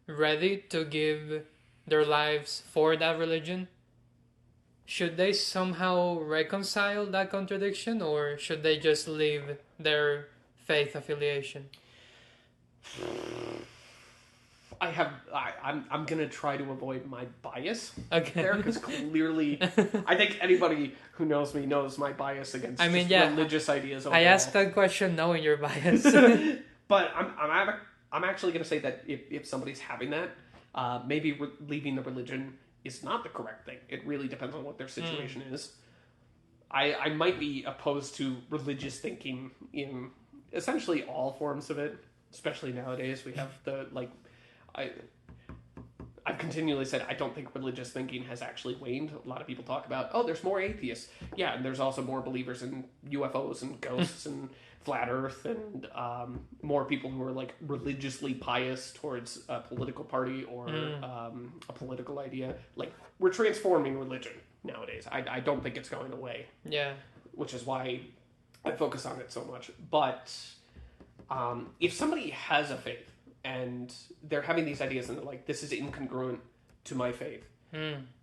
A: ready to give their lives for that religion, should they somehow reconcile that contradiction, or should they just leave their faith affiliation?
B: I'm gonna try to avoid my bias
A: Okay.
B: there, because clearly, I think anybody who knows me knows my bias against religious ideas overall.
A: I asked that question knowing your bias.
B: But I'm actually gonna say that if somebody's having that, maybe leaving the religion is not the correct thing. It really depends on what their situation is. I might be opposed to religious thinking in essentially all forms of it, especially nowadays. We have I've continually said I don't think religious thinking has actually waned. A lot of people talk about, oh, there's more atheists. Yeah, and there's also more believers in UFOs and ghosts and flat earth, and more people who are like religiously pious towards a political party or a political idea. Like, we're transforming religion nowadays. I don't think it's going away.
A: Yeah.
B: Which is why I focus on it so much. But if somebody has a faith and they're having these ideas and they're like, this is incongruent to my faith,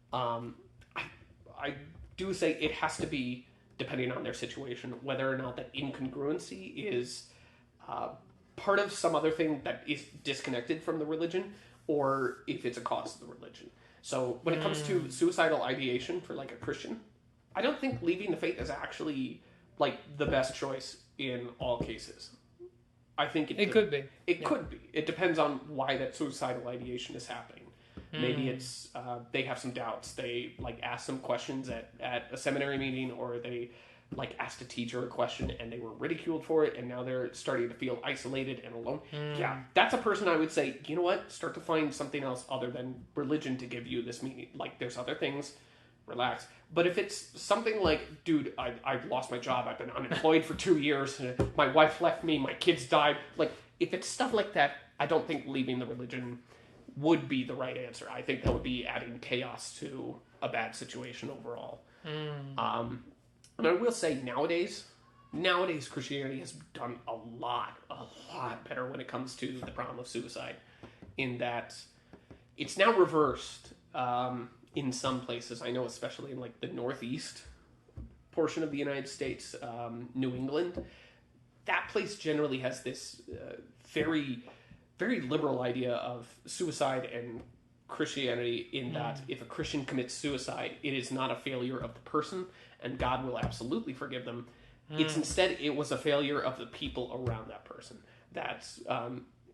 B: I do say it has to be, depending on their situation, whether or not that incongruency is part of some other thing that is disconnected from the religion, or if it's a cause of the religion. So when it comes to suicidal ideation for like a Christian, I don't think leaving the faith is actually like the best choice in all cases. I think it
A: could be.
B: It could be. It depends on why that suicidal ideation is happening. Maybe it's they have some doubts. They like ask some questions at a seminary meeting, or they like asked a teacher a question and they were ridiculed for it, and now they're starting to feel isolated and alone. Yeah, that's a person I would say, you know what? Start to find something else other than religion to give you this meaning. Like, there's other things. Relax. But if it's something like, dude, I've lost my job, I've been unemployed for 2 years, my wife left me, my kids died, like, if it's stuff like that, I don't think leaving the religion would be the right answer. I think that would be adding chaos to a bad situation overall. And I will say, nowadays Christianity has done a lot better when it comes to the problem of suicide, in that it's now reversed. In some places, I know, especially in like the Northeast portion of the United States, New England, that place generally has this very, very liberal idea of suicide and Christianity, in that if a Christian commits suicide, it is not a failure of the person, and God will absolutely forgive them. It's instead, it was a failure of the people around that person. That's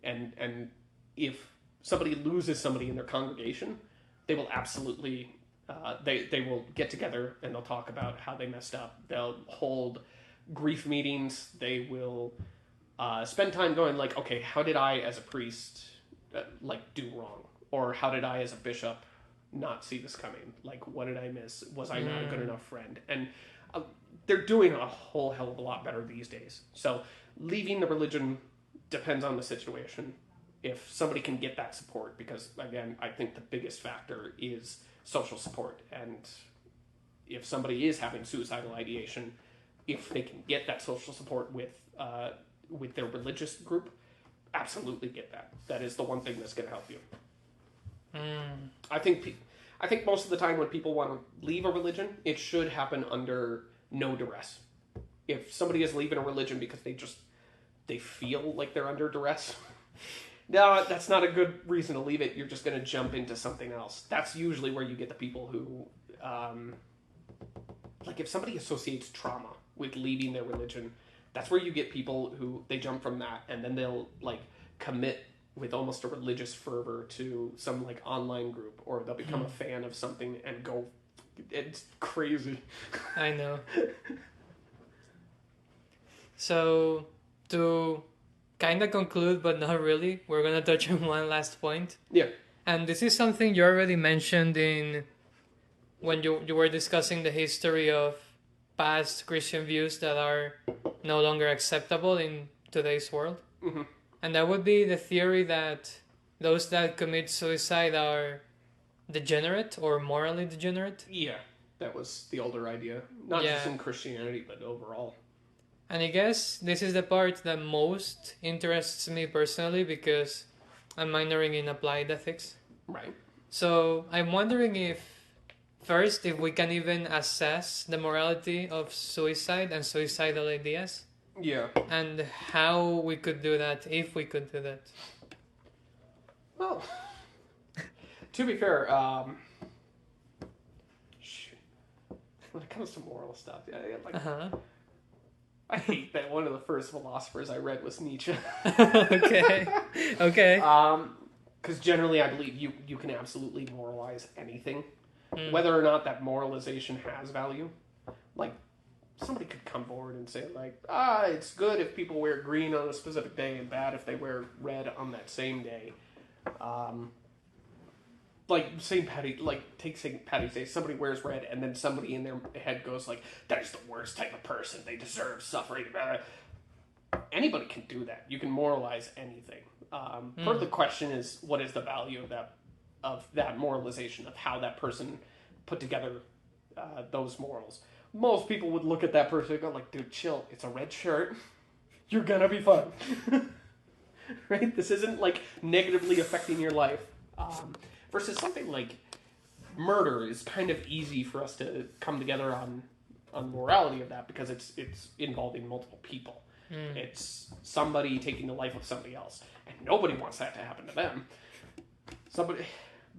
B: and if somebody loses somebody in their congregation, they will absolutely, they will get together and they'll talk about how they messed up. They'll hold grief meetings. They will spend time going like, okay, how did I as a priest do wrong? Or how did I as a bishop not see this coming? Like, what did I miss? Was I not a good enough friend? And they're doing a whole hell of a lot better these days. So leaving the religion depends on the situation. If somebody can get that support, because again, I think the biggest factor is social support. And if somebody is having suicidal ideation, if they can get that social support with their religious group, absolutely get that. That is the one thing that's going to help you. I think most of the time when people want to leave a religion, it should happen under no duress. If somebody is leaving a religion because they feel like they're under duress, no, that's not a good reason to leave it. You're just going to jump into something else. That's usually where you get the people who, like if somebody associates trauma with leaving their religion, that's where you get people who, they jump from that and then they'll like commit with almost a religious fervor to some like online group, or they'll become a fan of something and go, it's crazy.
A: I know. So to kind of conclude, but not really, we're going to touch on one last point.
B: Yeah.
A: And this is something you already mentioned when you were discussing the history of past Christian views that are no longer acceptable in today's world.
B: Mm-hmm.
A: And that would be the theory that those that commit suicide are degenerate or morally degenerate.
B: Yeah, that was the older idea. Not just in Christianity, but overall.
A: And I guess this is the part that most interests me personally, because I'm minoring in applied ethics.
B: Right.
A: So I'm wondering if we can even assess the morality of suicide and suicidal ideas.
B: Yeah.
A: And how we could do that, if we could do that.
B: Well, to be fair, when it comes to moral stuff, I hate that one of the first philosophers I read was Nietzsche.
A: Okay.
B: Because generally I believe you can absolutely moralize anything. Whether or not that moralization has value. Like, somebody could come forward and say, like, it's good if people wear green on a specific day and bad if they wear red on that same day. Like, St. Patty, take St. Patty's Day, somebody wears red, and then somebody in their head goes, like, that is the worst type of person, they deserve suffering. Anybody can do that. You can moralize anything. Part of the question is, what is the value of that moralization, of how that person put together those morals? Most people would look at that person and go, like, dude, chill, it's a red shirt, you're gonna be fine. Right? This isn't, like, negatively affecting your life. Versus something like murder is kind of easy for us to come together on morality of that, because it's involving multiple people. It's somebody taking the life of somebody else, and nobody wants that to happen to them.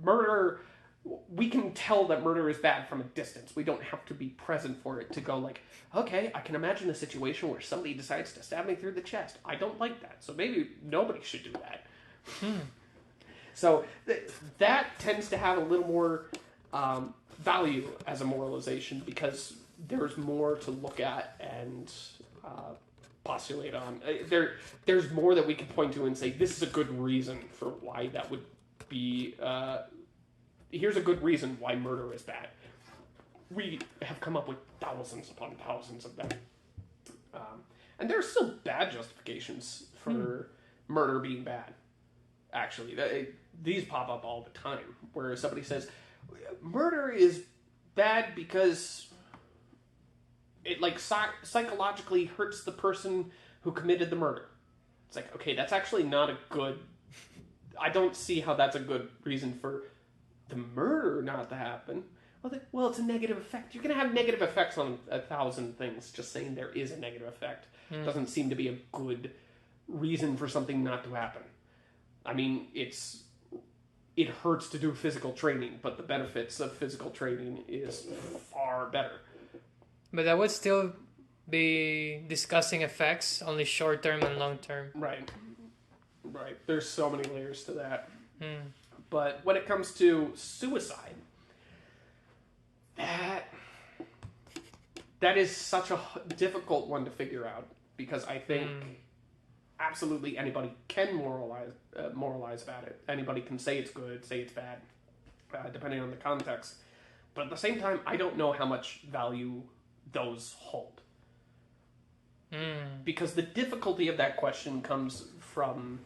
B: Murder, we can tell that murder is bad from a distance. We don't have to be present for it to go like, okay, I can imagine a situation where somebody decides to stab me through the chest. I don't like that, so maybe nobody should do that. So that tends to have a little more value as a moralization, because there's more to look at and postulate on. There's more that we can point to and say, this is a good reason for why that would be... here's a good reason why murder is bad. We have come up with thousands upon thousands of them. And there are still bad justifications for murder being bad. Actually, these pop up all the time, where somebody says, murder is bad because it psychologically hurts the person who committed the murder. It's like, okay, that's actually not a good... I don't see how that's a good reason for the murder not to happen. Well, it's a negative effect. You're going to have negative effects on 1,000 things. Just saying there is a negative effect doesn't seem to be a good reason for something not to happen. I mean, it hurts to do physical training, but the benefits of physical training is far better.
A: But that would still be discussing effects, only short-term and long-term.
B: Right. There's so many layers to that. But when it comes to suicide, that is such a difficult one to figure out, because I think absolutely anybody can moralize about it. Anybody can say it's good, say it's bad, depending on the context. But at the same time, I don't know how much value those hold. Because the difficulty of that question comes from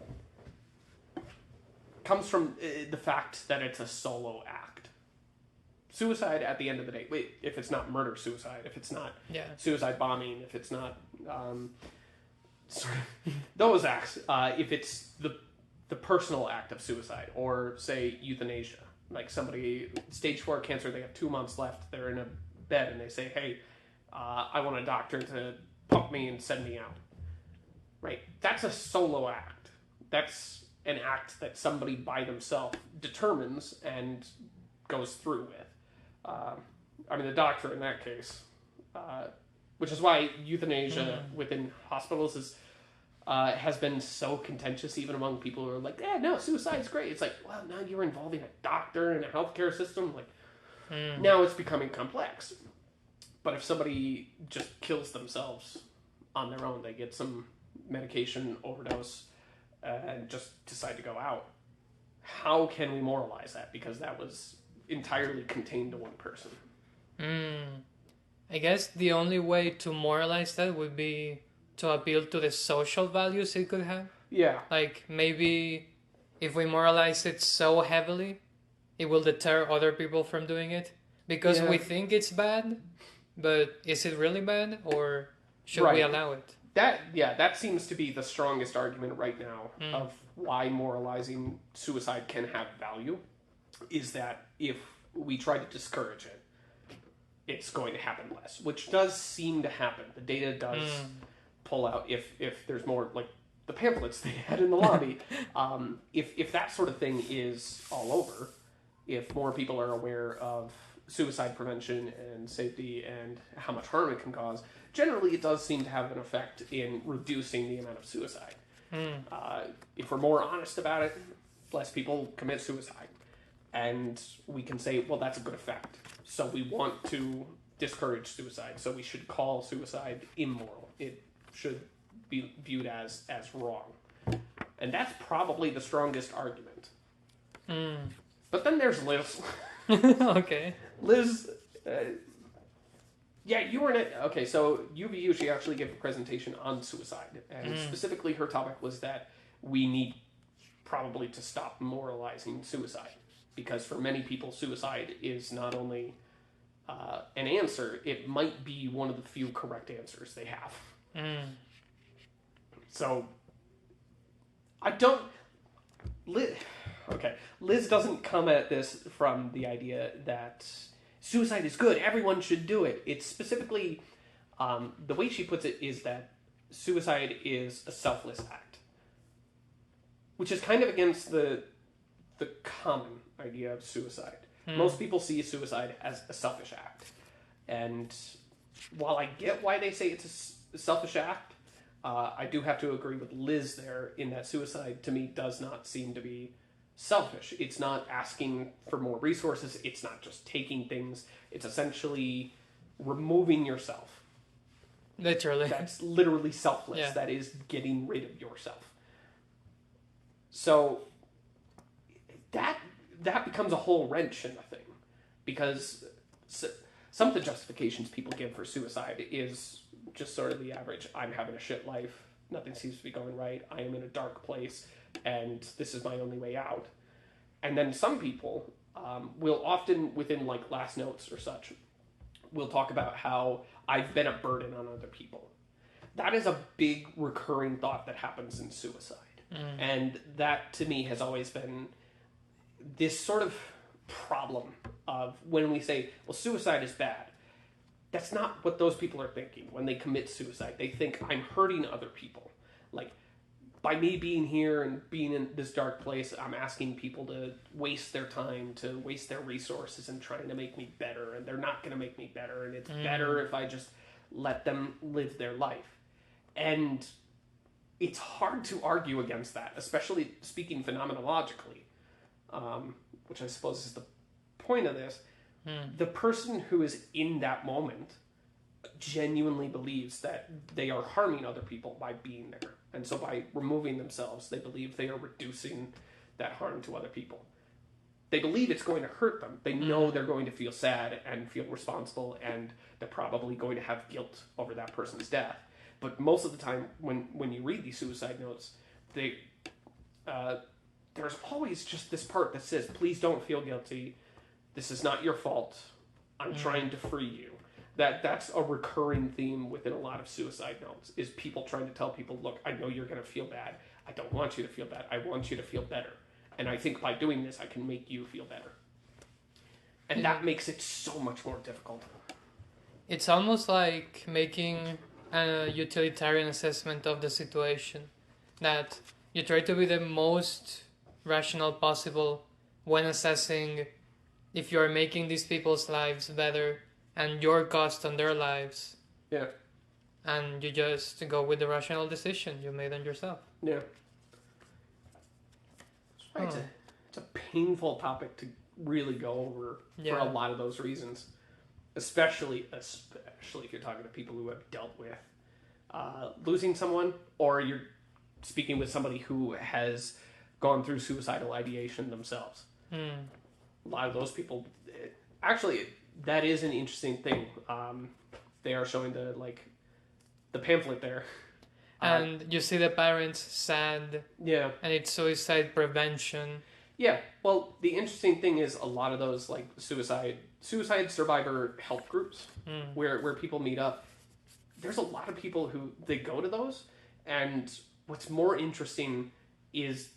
B: the fact that it's a solo act. Suicide, at the end of the day, if it's not murder-suicide, if it's not suicide bombing, if it's not sort of those acts, if it's the personal act of suicide, or, say, euthanasia, like somebody, stage 4 cancer, they have 2 months left, they're in a bed, and they say, hey, I want a doctor to pump me and send me out. Right? That's a solo act. That's an act that somebody by themselves determines and goes through with. The doctor in that case, which is why euthanasia within hospitals has been so contentious, even among people who are like, no, suicide's great. It's like, well, now you're involving a doctor and a healthcare system. Like, now it's becoming complex. But if somebody just kills themselves on their own, they get some medication overdose and just decide to go out, how can we moralize that? Because that was entirely contained to one person.
A: I guess the only way to moralize that would be to appeal to the social values it could have.
B: Yeah.
A: Like, maybe if we moralize it so heavily, it will deter other people from doing it. Because we think it's bad, but is it really bad? Or should we allow it?
B: That seems to be the strongest argument right now of why moralizing suicide can have value, is that if we try to discourage it, it's going to happen less, which does seem to happen. The data does pull out if there's more, like the pamphlets they had in the lobby, if that sort of thing is all over, if more people are aware of suicide prevention and safety and how much harm it can cause, generally it does seem to have an effect in reducing the amount of suicide. If we're more honest about it, less people commit suicide. And we can say, well, that's a good effect. So we want to discourage suicide. So we should call suicide immoral. It should be viewed as wrong. And that's probably the strongest argument. But then there's Liz.
A: Okay.
B: Liz, you were in it. Okay, so UVU, she actually gave a presentation on suicide. And specifically her topic was that we need probably to stop moralizing suicide. Because for many people, suicide is not only an answer, it might be one of the few correct answers they have. So, Liz doesn't come at this from the idea that suicide is good, everyone should do it. It's specifically, the way she puts it is that suicide is a selfless act. Which is kind of against the common idea of suicide. Most people see suicide as a selfish act. And while I get why they say it's a selfish act, I do have to agree with Liz there in that suicide, to me, does not seem to be selfish. It's not asking for more resources. It's not just taking things. It's essentially removing yourself.
A: Literally.
B: That's literally selfless. Yeah. That is getting rid of yourself. So that becomes a whole wrench in the thing, because some of the justifications people give for suicide is just sort of the average, I'm having a shit life, nothing seems to be going right, I am in a dark place, and this is my only way out. And then some people will often, within like last notes or such, will talk about how I've been a burden on other people. That is a big recurring thought that happens in suicide. And that, to me, has always been this sort of problem of when we say, well, suicide is bad. That's not what those people are thinking when they commit suicide. They think, I'm hurting other people. Like, by me being here and being in this dark place, I'm asking people to waste their time, to waste their resources and trying to make me better. And they're not going to make me better. And it's better if I just let them live their life. And it's hard to argue against that, especially speaking phenomenologically, which I suppose is the point of this. The person who is in that moment genuinely believes that they are harming other people by being there. And so by removing themselves, they believe they are reducing that harm to other people. They believe it's going to hurt them. They know they're going to feel sad and feel responsible, and they're probably going to have guilt over that person's death. But most of the time, when you read these suicide notes, there's always just this part that says, please don't feel guilty. This is not your fault. I'm trying to free you. That's a recurring theme within a lot of suicide notes, is people trying to tell people, look, I know you're going to feel bad. I don't want you to feel bad. I want you to feel better. And I think by doing this, I can make you feel better. And that makes it so much more difficult.
A: It's almost like making a utilitarian assessment of the situation. That you try to be the most rational possible when assessing if you're making these people's lives better and your cost on their lives.
B: Yeah.
A: And you just go with the rational decision you made on yourself.
B: Yeah. It's a painful topic to really go over for a lot of those reasons. Especially if you're talking to people who have dealt with losing someone, or you're speaking with somebody who has gone through suicidal ideation themselves. A lot of those people, actually, that is an interesting thing. They are showing the pamphlet there.
A: And you see the parents sad.
B: Yeah.
A: And it's suicide prevention.
B: Yeah. Well, the interesting thing is a lot of those suicide survivor help groups where people meet up. There's a lot of people who they go to those, and what's more interesting is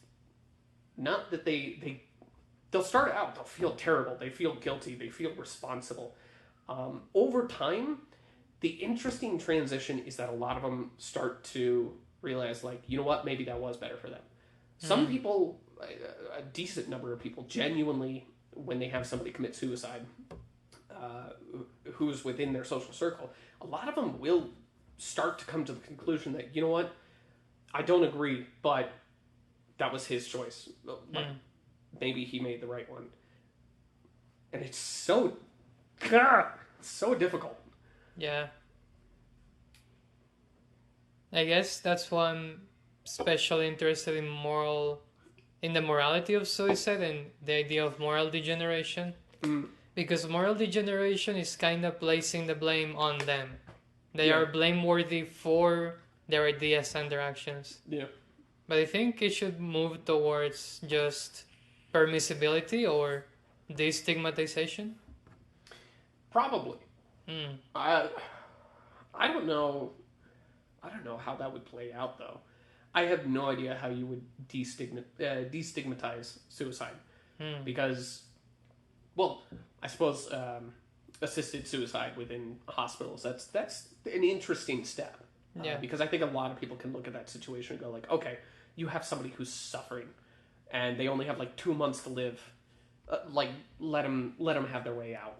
B: not that they'll start out, they'll feel terrible, they feel guilty, they feel responsible. Over time, the interesting transition is that a lot of them start to realize, you know what, maybe that was better for them. Some people, a decent number of people, genuinely, when they have somebody commit suicide, who's within their social circle, a lot of them will start to come to the conclusion that, you know what, I don't agree, but that was his choice. Maybe he made the right one. And it's so difficult.
A: Yeah. I guess that's why I'm especially interested in the morality of suicide and the idea of moral degeneration. Because moral degeneration is kind of placing the blame on them. They are blameworthy for their ideas and their actions.
B: Yeah.
A: But I think it should move towards just permissibility or destigmatization.
B: Probably. I don't know. I don't know how that would play out, though. I have no idea how you would destigmatize suicide, because, well, I suppose assisted suicide within hospitals. That's an interesting step. Because I think a lot of people can look at that situation and go okay, you have somebody who's suffering, and they only have 2 months to live. Let them have their way out.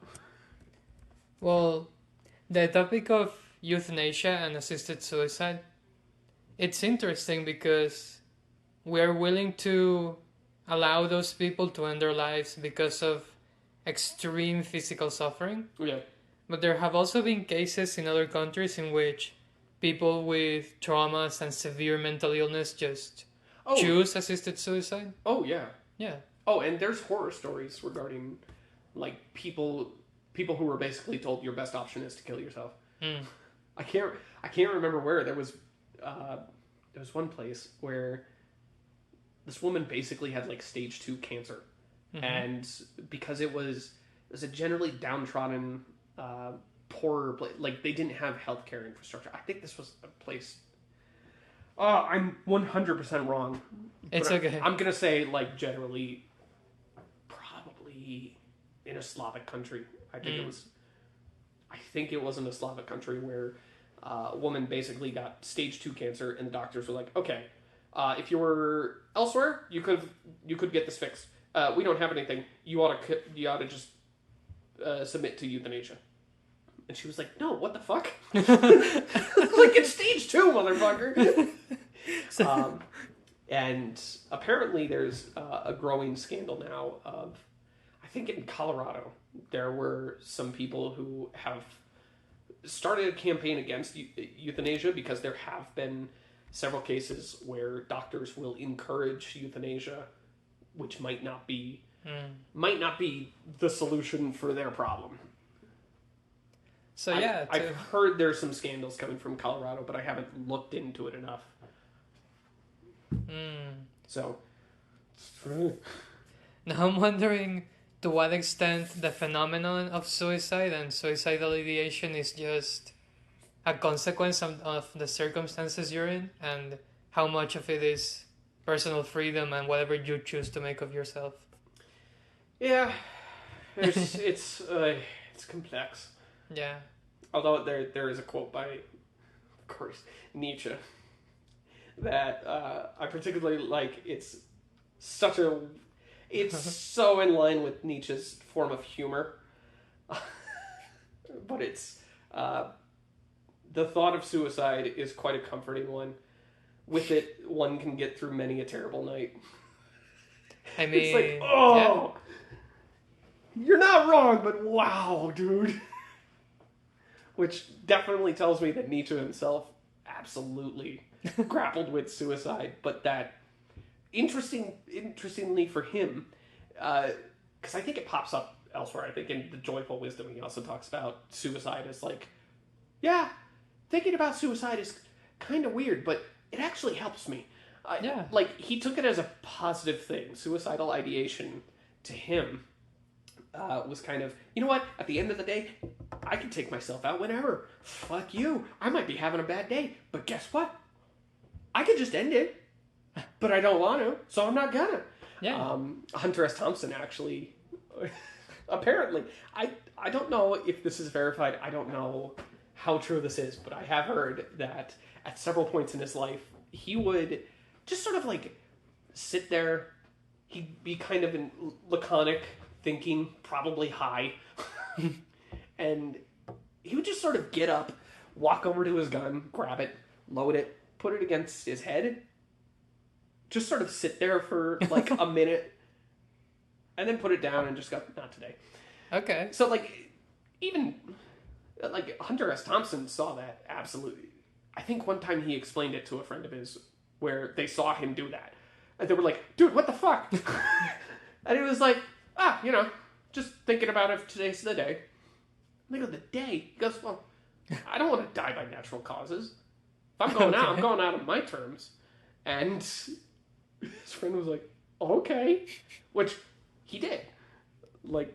A: Well, the topic of euthanasia and assisted suicide, it's interesting because we're willing to allow those people to end their lives because of extreme physical suffering.
B: Yeah.
A: But there have also been cases in other countries in which people with traumas and severe mental illness just choose assisted suicide.
B: Oh, yeah.
A: Yeah.
B: Oh, and there's horror stories regarding people who were basically told your best option is to kill yourself. I can't remember where. There was one place where this woman basically had stage 2 cancer. And because it was a generally downtrodden, poorer place, they didn't have healthcare infrastructure. I think this was a place. I'm 100% wrong.
A: It's okay.
B: I'm gonna say generally, probably in a Slavic country. I think it was in a Slavic country where a woman basically got stage 2 cancer, and the doctors were like, okay, if you were elsewhere, you could get this fixed. We don't have anything. You ought to just submit to euthanasia. And she was like, no, what the fuck? It's stage 2, motherfucker. And apparently there's a growing scandal now of, I think in Colorado, there were some people who have started a campaign against euthanasia because there have been several cases where doctors will encourage euthanasia, which might not be the solution for their problem.
A: So
B: I've heard there's some scandals coming from Colorado, but I haven't looked into it enough. So,
A: now I'm wondering to what extent the phenomenon of suicide and suicidal ideation is just a consequence of the circumstances you're in, and how much of it is personal freedom and whatever you choose to make of yourself.
B: yeah, it's complex.
A: Yeah.
B: Although there is a quote by, of course, Nietzsche that I particularly like. It's so in line with Nietzsche's form of humor, but it's the thought of suicide is quite a comforting one. With it, one can get through many a terrible night.
A: I mean,
B: it's like, oh, you're not wrong, but wow, dude. Which definitely tells me that Nietzsche himself absolutely grappled with suicide, but that interestingly for him, because I think it pops up elsewhere. I think in The Joyful Wisdom he also talks about suicide as like, yeah, thinking about suicide is kind of weird, but it actually helps me.
A: Yeah.
B: Like, he took it as a positive thing. Suicidal ideation to him was kind of, you know what, at the end of the day, I can take myself out whenever. Fuck you. I might be having a bad day, but guess what? I could just end it, but I don't want to, so I'm not gonna.
A: Yeah.
B: Hunter S. Thompson actually, apparently, I don't know if this is verified. I don't know how true this is, but I have heard that at several points in his life, he would just sort of like sit there. He'd be kind of in laconic thinking, probably high. And he would just sort of get up, walk over to his gun, grab it, load it, put it against his head, just sort of sit there for like a minute, and then put it down and just go, not today.
A: Okay.
B: So like, even like Hunter S. Thompson saw that absolutely. I think one time he explained it to a friend of his where they saw him do that. And they were like, dude, what the fuck? And he was like, just thinking about if today's the day. And they go, the day? He goes, well, I don't want to die by natural causes. If I'm going out, I'm going out on my terms. And his friend was like, okay. Which he did. Like,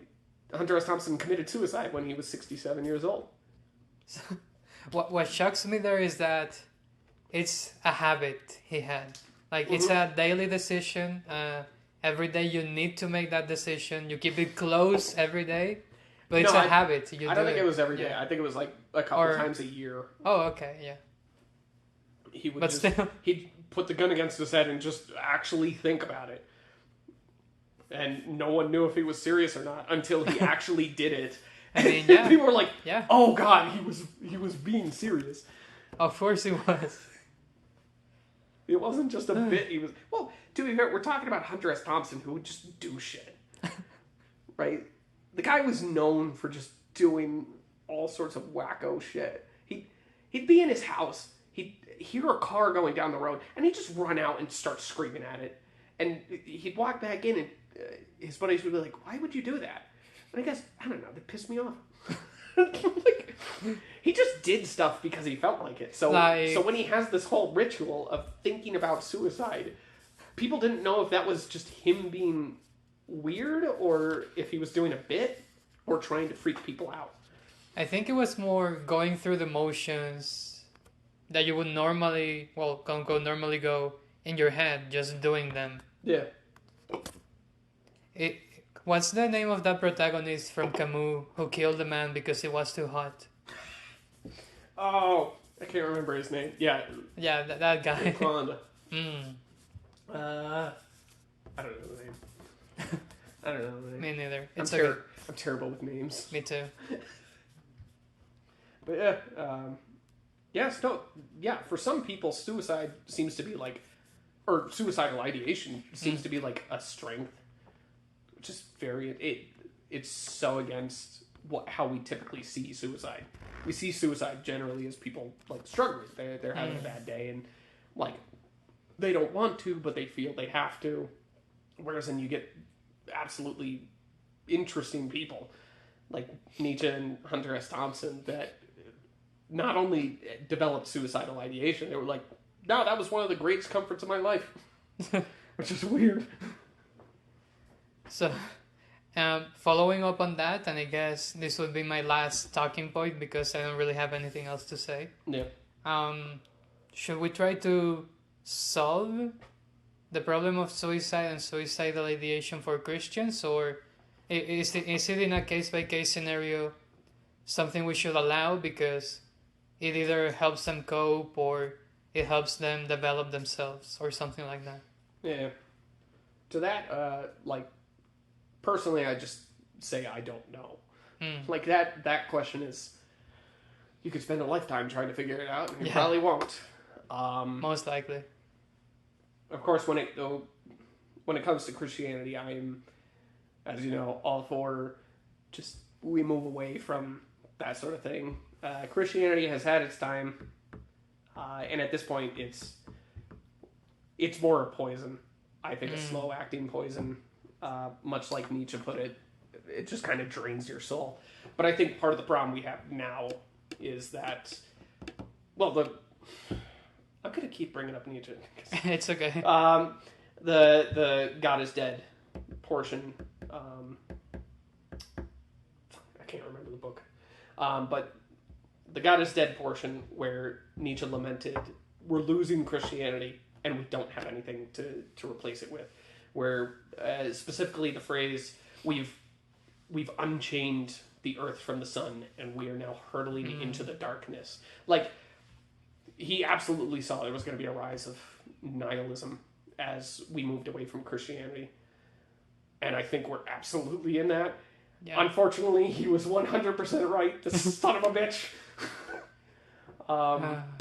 B: Hunter S. Thompson committed suicide when he was 67 years old.
A: So, what shocks me there is that it's a habit he had. Like, it's a daily decision. Every day you need to make that decision. You keep it close every day. But it's a habit.
B: I don't think it was every day. I think it was like a couple times a year.
A: Oh, okay, yeah.
B: He would he'd put the gun against his head and just actually think about it. And no one knew if he was serious or not until he actually did it.
A: I mean, yeah.
B: People were like,
A: yeah.
B: Oh God, he was being serious.
A: Of course he was.
B: It wasn't just a bit. He was, well, to be fair, we're talking about Hunter S. Thompson, who would just do shit. Right? The guy was known for just doing all sorts of wacko shit. He'd be in his house. He'd hear a car going down the road, and he'd just run out and start screaming at it. And he'd walk back in, and his buddies would be like, why would you do that? And I guess, I don't know, they pissed me off. Like, he just did stuff because he felt like it. So when he has this whole ritual of thinking about suicide, people didn't know if that was just him being weird or if he was doing a bit or trying to freak people out.
A: I think it was more going through the motions that you would normally go in your head, just doing them.
B: Yeah.
A: What's the name of that protagonist from Camus who killed the man because it was too hot?
B: Oh, I can't remember his name. Yeah.
A: Yeah, that guy.
B: I don't know the name. I don't know the name.
A: Me neither.
B: I'm terrible with names.
A: Me too.
B: But for some people, suicide seems to be like, or suicidal ideation seems to be like a strength, which is it's so against how we typically see suicide. We see suicide generally as people like struggling. They're having a bad day and like they don't want to, but they feel they have to. Whereas then you get absolutely interesting people like Nietzsche and Hunter S. Thompson that not only developed suicidal ideation, they were like, no, that was one of the greatest comforts of my life. Which is weird.
A: So, following up on that, and I guess this would be my last talking point because I don't really have anything else to say.
B: Yeah.
A: Should we try to solve the problem of suicide and suicidal ideation for Christians, or is it in a case-by-case scenario something we should allow because it either helps them cope or it helps them develop themselves or something like that?
B: Yeah. To that, like, personally, I just say I don't know. Like, that question is, you could spend a lifetime trying to figure it out, and you probably won't.
A: Most likely.
B: Of course, when it comes to Christianity, I'm, as you know, all for just we move away from that sort of thing. Christianity has had its time, and at this point, it's more a poison. I think a slow-acting poison, much like Nietzsche put it. It just kind of drains your soul. But I think part of the problem we have now is that, well, I'm going to keep bringing up Nietzsche.
A: It's okay.
B: The God is dead portion, I can't remember the book, but the God is dead portion where Nietzsche lamented, we're losing Christianity and we don't have anything to replace it with. Where specifically the phrase, we've unchained the earth from the sun and we are now hurtling into the darkness. Like, he absolutely saw there was going to be a rise of nihilism as we moved away from Christianity. And I think we're absolutely in that. Yeah. Unfortunately, he was 100% right. This son of a bitch.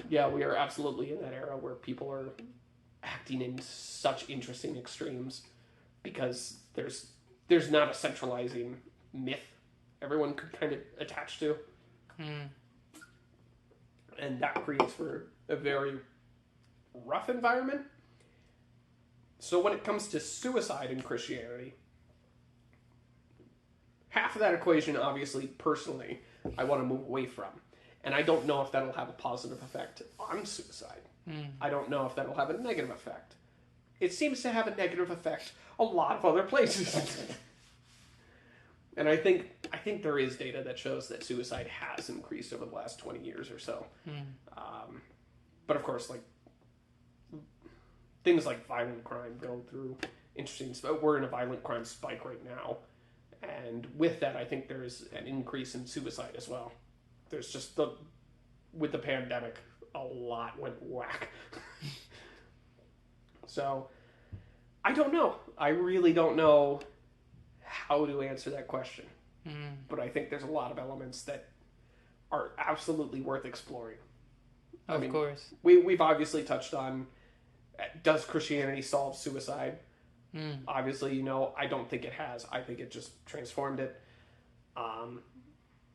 B: Yeah, we are absolutely in that era where people are acting in such interesting extremes because there's not a centralizing myth everyone could kind of attach to. And that creates for a very rough environment. So when it comes to suicide in Christianity, half of that equation, obviously, personally, I want to move away from. And I don't know if that'll have a positive effect on suicide. I don't know if that'll have a negative effect. It seems to have a negative effect a lot of other places. And I think there is data that shows that suicide has increased over the last 20 years or so. But of course, like, things like violent crime go through interesting stuff. We're in a violent crime spike right now. And with that, I think there's an increase in suicide as well. There's just with the pandemic, a lot went whack. So, I don't know. I really don't know how to answer that question. But I think there's a lot of elements that are absolutely worth exploring.
A: Of course.
B: We've obviously touched on, does Christianity solve suicide? Obviously, I don't think it has. I think it just transformed it.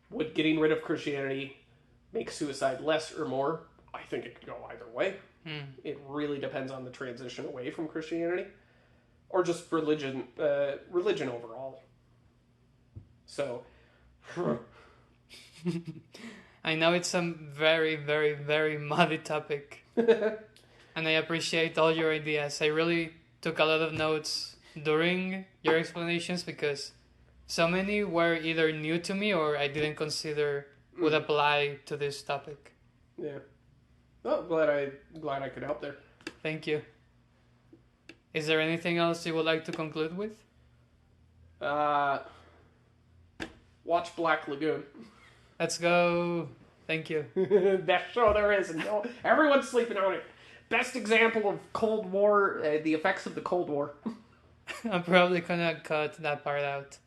B: Would getting rid of Christianity make suicide less or more? I think it could go either way. It really depends on the transition away from Christianity. Or just religion overall. So,
A: I know it's a very, very, very muddy topic. And I appreciate all your ideas. I really took a lot of notes during your explanations because so many were either new to me or I didn't consider would apply to this topic.
B: Yeah. Well, glad I could help there.
A: Thank you. Is there anything else you would like to conclude with?
B: Watch Black Lagoon.
A: Let's go. Thank you.
B: Best show there is, and everyone's sleeping on it. Best example of Cold War, the effects of the Cold War.
A: I'm probably gonna cut that part out.